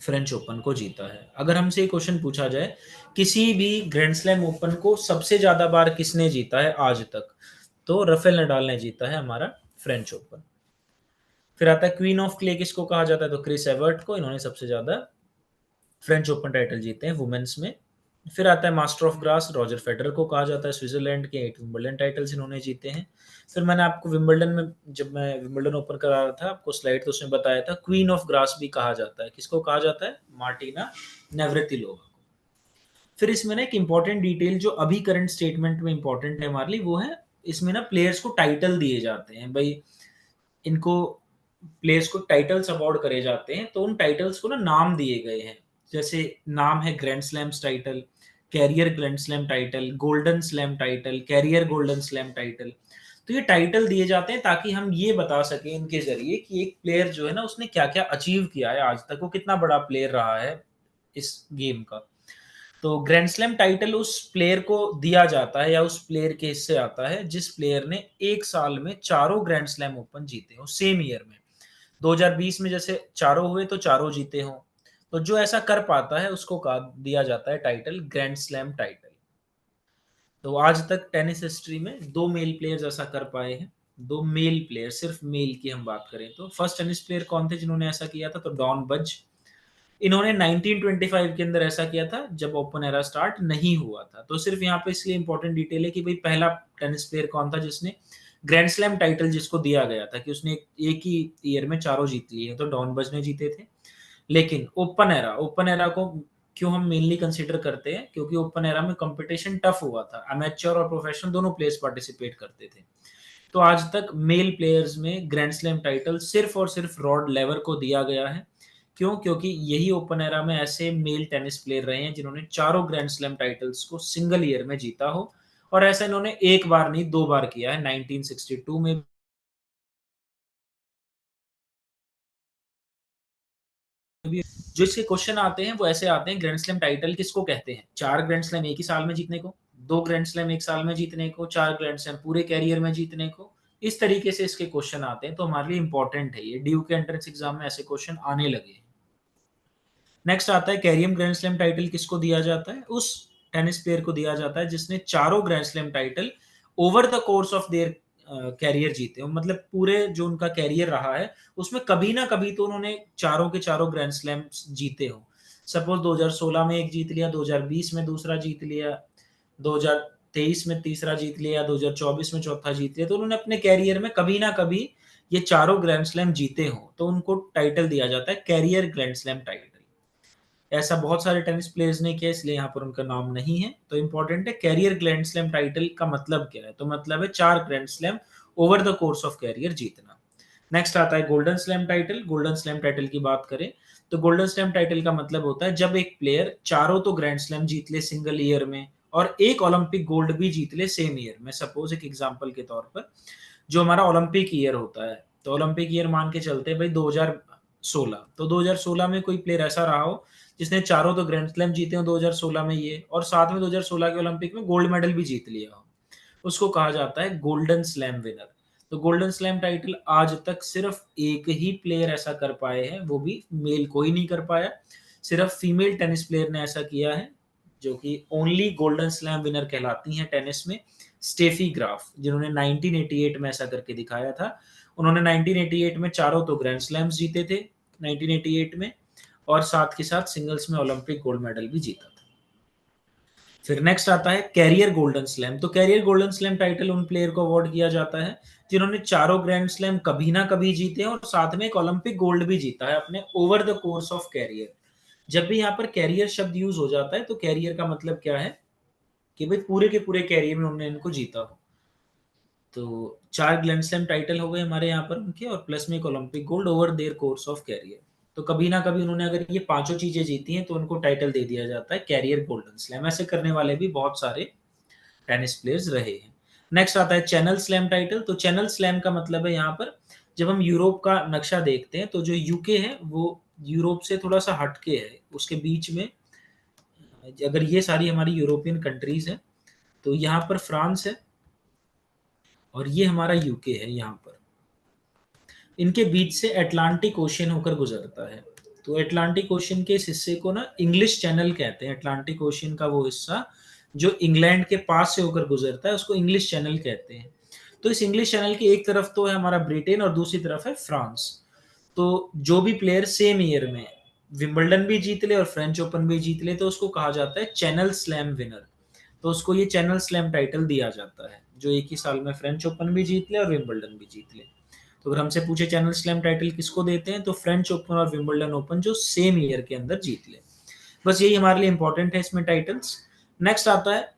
[SPEAKER 1] फ्रेंच ओपन को जीता है। अगर हमसे एक क्वेश्चन पूछा जाए किसी भी ग्रैंड स्लैम ओपन को सबसे ज्यादा बार किसने जीता है आज तक, तो राफेल नडाल ने जीता है हमारा फ्रेंच ओपन। फिर आता है क्वीन ऑफ क्ले किसको कहा जाता है, तो क्रिस एवर्ट को, इन्होंने सबसे ज्यादा फ्रेंच ओपन टाइटल जीते हैं वुमेन्स में। फिर आता है master of grass, Roger Federer को कहा जाता है, स्विट्जरलैंड के 8 विंबलडन टाइटल्स इन्होंने जीते हैं। फिर मैंने आपको विंबलडन में, जब मैं विंबलडन ओपन करा रहा था आपको स्लाइड, तो उसमें बताया था क्वीन ऑफ ग्रास भी कहा जाता है, किसको कहा जाता है, मार्टिना नेवरेतिलोवा को। फिर इसमें ना एक इंपॉर्टेंट डिटेल जो अभी करंट स्टेटमेंट में इंपॉर्टेंट है हमारे लिए, वो है इसमें ना प्लेयर्स को टाइटल दिए जाते हैं भाई, इनको प्लेयर्स को टाइटल्स अवार्ड करे जाते हैं, तो उन टाइटल्स को ना नाम दिए गए हैं। जैसे नाम है grand slams title, career grand slam title, golden slam title, career golden slam title. तो ये टाइटल दिए जाते हैं ताकि हम ये बता सकें इनके जरिए कि एक प्लेयर जो है ना उसने क्या क्या अचीव किया है आज तक, वो कितना बड़ा प्लेयर रहा है इस गेम का। तो ग्रैंड स्लैम टाइटल उस प्लेयर को दिया जाता है या उस प्लेयर के हिस्से आता है जिस प्लेयर ने एक साल में चारों ग्रैंड स्लैम ओपन जीते हो सेम ईयर में। 2020 में जैसे चारों हुए तो चारों जीते हो, तो जो ऐसा कर पाता है उसको दिया जाता है टाइटल ग्रैंड स्लैम टाइटल। तो आज तक टेनिस हिस्ट्री में दो मेल प्लेयर्स ऐसा कर पाए हैं, दो मेल प्लेयर, सिर्फ मेल की हम बात करें तो फर्स्ट टेनिस प्लेयर कौन थे जिन्होंने ऐसा किया था, तो डॉन बज। इन्होंने 1925 के अंदर ऐसा किया था जब ओपन एरा स्टार्ट नहीं हुआ था। तो सिर्फ यहाँ पे इसलिए इंपॉर्टेंट डिटेल है कि भाई पहला टेनिस प्लेयर कौन था जिसने ग्रैंड स्लैम टाइटल जिसको दिया गया था कि उसने एक ही ईयर में चारों जीत लिए, तो डॉन बज ने जीते थे। लेकिन ओपन एरा को क्यों हम मेनली कंसिडर करते हैं, क्योंकि ओपन एरा में कंपटीशन टफ हुआ था, अमेच्योर और प्रोफेशनल दोनों प्लेयर्स पार्टिसिपेट करते थे। तो आज तक मेल प्लेयर्स में ग्रैंड स्लैम टाइटल सिर्फ और सिर्फ रॉड लेवर को दिया गया है। क्यों, क्योंकि यही ओपन एरा में ऐसे मेल टेनिस प्लेयर रहे हैं जिन्होंने चारों ग्रैंड स्लैम टाइटल्स को सिंगल ईयर में जीता हो। और ऐसा इन्होंने एक बार नहीं दो बार किया है, 1962 में भी। जो इसके क्वेश्चन आते हैं वो ऐसे आते हैं, ग्रैंड स्लैम टाइटल किसको कहते हैं, चार ग्रैंड स्लैम एक ही साल में जीतने को, दो ग्रैंड स्लैम एक साल में जीतने को, चार ग्रैंड स्लैम पूरे कैरियर में जीतने को। इस तरीके से इसके क्वेश्चन आते हैं, तो हमारे लिए इंपॉर्टेंट है ये, ड्यू के एंट्रेंस एग्जाम में ऐसे क्वेश्चन आने लगे। नेक्स्ट आता है कैरियर ग्रैंड स्लैम टाइटल किसको दिया जाता है, उस टेनिस प्लेयर को दिया जाता है जिसने चारों grand slam title over the course of their career जीते हो, मतलब पूरे जो उनका कैरियर रहा है उसमें कभी ना कभी तो उन्होंने चारों के चारों ग्रैंड स्लैम जीते हो। सपोज 2016 में एक जीत लिया, 2020 में दूसरा जीत लिया, 2023 में तीसरा जीत लिया, 2024 में चौथा जीत लिया, तो उन्होंने अपने कैरियर में कभी ना कभी ये चारों ग्रैंड स्लैम जीते हो, तो उनको टाइटल दिया जाता है कैरियर ग्रैंड स्लैम टाइटल। ऐसा बहुत सारे टेनिस प्लेयर्स ने किया इसलिए यहाँ पर उनका नाम नहीं है। तो इंपॉर्टेंट है कैरियर ग्रैंड स्लैम टाइटल का मतलब क्या है, तो मतलब है चार grand slam over the course of career जीतना। नेक्स्ट आता है golden slam title. Golden slam title की बात करें तो गोल्डन स्लैम टाइटल का मतलब होता है जब एक प्लेयर चारों तो ग्रैंड स्लैम जीत ले सिंगल ईयर में और एक ओलंपिक गोल्ड भी जीत ले सेम ईयर में। सपोज एक एग्जांपल के तौर पर जो हमारा ओलंपिक ईयर होता है, तो ओलंपिक ईयर मान के चलते हैं भाई 2016, तो 2016 में कोई प्लेयर ऐसा रहा हो जिसने चारों तो ग्रैंड स्लैम जीते हो 2016 में ये, और साथ में 2016 के ओलंपिक में गोल्ड मेडल भी जीत लिया हो, उसको कहा जाता है गोल्डन स्लैम विनर। तो गोल्डन स्लैम टाइटल आज तक सिर्फ एक ही प्लेयर ऐसा कर पाए हैं, वो भी मेल कोई नहीं कर पाया, सिर्फ फीमेल टेनिस प्लेयर ने ऐसा किया है, जो कि ओनली गोल्डन स्लैम विनर कहलाती हैं टेनिस में। स्टेफी ग्राफ, जिन्होंने 1988 में ऐसा करके दिखाया था। उन्होंने 1988 में चारों तो ग्रैंड स्लैम्स जीते थे 1988 में, और साथ के साथ सिंगल्स में ओलंपिक गोल्ड मेडल भी जीता था। फिर नेक्स्ट आता है कैरियर गोल्डन स्लैम। तो कैरियर गोल्डन स्लैम टाइटल उन प्लेयर को अवार्ड किया जाता है जिन्होंने चारों ग्रैंड स्लैम कभी ना कभी जीते हैं और साथ में एक ओलंपिक गोल्ड भी जीता है अपने over the course of career. जब भी यहाँ पर कैरियर शब्द यूज हो जाता है तो कैरियर का मतलब क्या है कि भाई पूरे के पूरे कैरियर में उन्होंने इनको जीता हो। तो 4 ग्रैंड स्लैम टाइटल हो गए हमारे यहाँ पर उनके, और प्लस में एक Olympic gold over their course of career. तो कभी ना कभी उन्होंने अगर ये पांचों चीजें जीती हैं तो उनको टाइटल दे दिया जाता है कैरियर गोल्डन स्लैम। ऐसे करने वाले भी बहुत सारे टेनिस प्लेयर्स रहे हैं। नेक्स्ट आता है चैनल स्लैम टाइटल। तो चैनल स्लैम का मतलब है यहाँ पर, जब हम यूरोप का नक्शा देखते हैं तो जो यूके है वो यूरोप से थोड़ा सा हटके है, उसके बीच में अगर ये सारी हमारी यूरोपियन कंट्रीज है तो यहाँ पर फ्रांस है और ये हमारा यूके है। यहाँ पर इनके बीच से अटलांटिक ओशियन होकर गुजरता है। तो अटलांटिक ओशियन के इस हिस्से को ना इंग्लिश चैनल कहते हैं। अटलांटिक ओशियन का वो हिस्सा जो इंग्लैंड के पास से होकर गुजरता है उसको इंग्लिश चैनल कहते हैं। तो इस इंग्लिश चैनल की एक तरफ तो है हमारा ब्रिटेन और दूसरी तरफ है फ्रांस। तो जो भी प्लेयर सेम ईयर में विंबलडन भी जीत ले और फ्रेंच ओपन भी जीत ले तो उसको कहा जाता है चैनल स्लैम विनर। तो उसको ये चैनल स्लैम टाइटल दिया जाता है जो एक ही साल में फ्रेंच ओपन भी जीत ले और विंबलडन भी जीत ले। तो अगर हमसे पूछे चैनल स्लैम टाइटल किसको देते हैं तो फ्रेंच ओपन और विंबलडन ओपन जो सेम ईयर के अंदर जीत ले। बस यही हमारे लिए इंपॉर्टेंट है इसमें टाइटल्स। नेक्स्ट आता है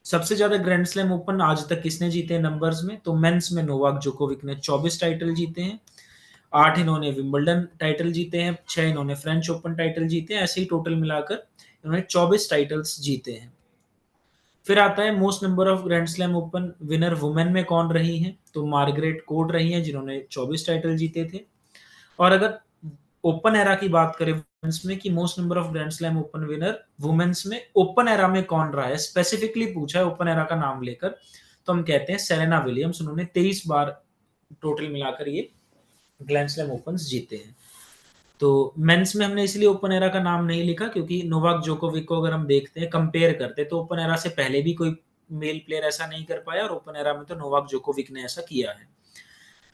[SPEAKER 1] सबसे ज्यादा ग्रैंड स्लैम ओपन आज तक किसने जीते हैं नंबर्स में। तो मेंस में नोवाक जोकोविक ने 24 टाइटल जीते हैं, 8 इन्होंने विंबलडन टाइटल जीते हैं, 6 इन्होंने फ्रेंच ओपन टाइटल जीते हैं। ऐसे ही टोटल मिलाकर इन्होंने 24 टाइटल्स जीते हैं। फिर आता है most number of grand slam open winner women में कौन रही हैं। तो मार्गरेट कोर्ट रही हैं जिन्होंने 24 टाइटल जीते थे। और अगर ओपन एरा की बात करें वुमेन्स में कि most number of grand slam open winner women's में ओपन एरा में कौन रहा है, स्पेसिफिकली पूछा है ओपन एरा का नाम लेकर, तो हम कहते हैं सेरेना विलियम्स। उन्होंने 23 बार टोटल मिलाकर ये ग्रैंड स्लैम ओपन्स जीते हैं। तो मेंस में हमने इसलिए ओपन एरा का नाम नहीं लिखा क्योंकि नोवाक जोकोविक को अगर हम देखते हैं कंपेयर करते हैं तो ओपन एरा से पहले भी कोई मेल प्लेयर ऐसा नहीं कर पाया और ओपन एरा में तो नोवाक जोकोविक ने ऐसा किया है।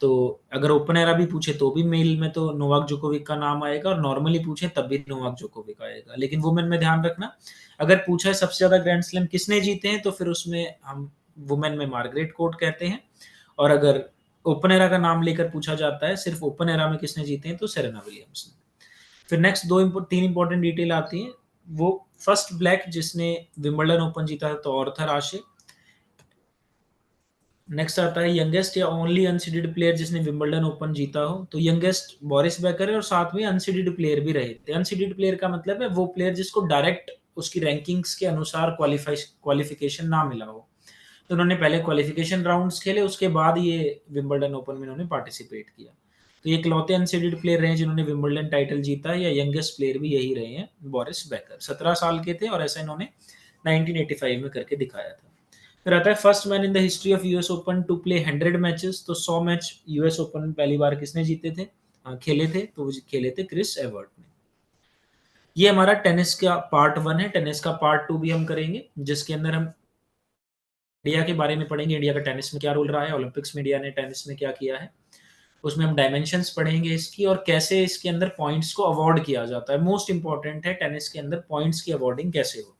[SPEAKER 1] तो अगर ओपन एरा भी पूछे तो भी मेल में तो नोवाक जोकोविक का नाम आएगा और नॉर्मली पूछे तब भी नोवाक जोकोविक आएगा। लेकिन वुमेन में ध्यान रखना, अगर पूछा है सबसे ज्यादा ग्रैंड स्लैम किसने जीते हैं तो फिर उसमें हम वुमेन में मार्गरेट कोर्ट कहते हैं, और अगर ओपन एरा का नाम लेकर पूछा जाता है सिर्फ ओपन एरा में किसने जीते हैं तो सेरेना विलियम्स ने। फिर नेक्स्ट तीन इंपॉर्टेंट डिटेल आती है। वो फर्स्ट ब्लैक जिसने विंबलडन ओपन जीता है तो ऑर्थर आशे। नेक्स्ट आता है यंगेस्ट या ओनली अनसीडेड प्लेयर जिसने विंबलडन ओपन जीता हो। तो यंगेस्ट बोरिस बेकर है और साथ में अनसीडेड प्लेयर भी रहे थे। अनसीडेड प्लेयर का मतलब है वो प्लेयर जिसको डायरेक्ट उसकी रैंकिंग्स के अनुसार क्वालिफिकेशन ना मिला हो। तो उन्होंने पहले क्वालिफिकेशन राउंड्स खेले उसके बाद ये विंबलडन ओपन में उन्होंने पार्टिसिपेट किया। तो ये इकलौते अनसीडेड प्लेयर रहे जिन्होंने विंबलडन टाइटल जीता है, या यंगेस्ट प्लेयर भी यही रहे हैं बोरिस बेकर। 17 साल के थे और ऐसा इन्होंने 1985 में करके दिखाया था। फिर आता है first man in the history of US Open to play 100 matches. तो 100 मैच यूएस ओपन में पहली बार किसने जीते थे, खेले थे, तो वो खेले थे क्रिस एवर्ट ने। ये हमारा टेनिस का पार्ट 1 है। टेनिस का पार्ट 2 भी हम करेंगे जिसके अंदर हम इंडिया के बारे में पढ़ेंगे, इंडिया का टेनिस में क्या रोल रहा है, ओलंपिक्स में इंडिया ने टेनिस में क्या किया है। उसमें हम डायमेंशंस पढ़ेंगे इसकी और कैसे इसके अंदर पॉइंट्स को अवॉर्ड किया जाता है। मोस्ट इंपॉर्टेंट है टेनिस के अंदर पॉइंट्स की अवॉर्डिंग कैसे होती है।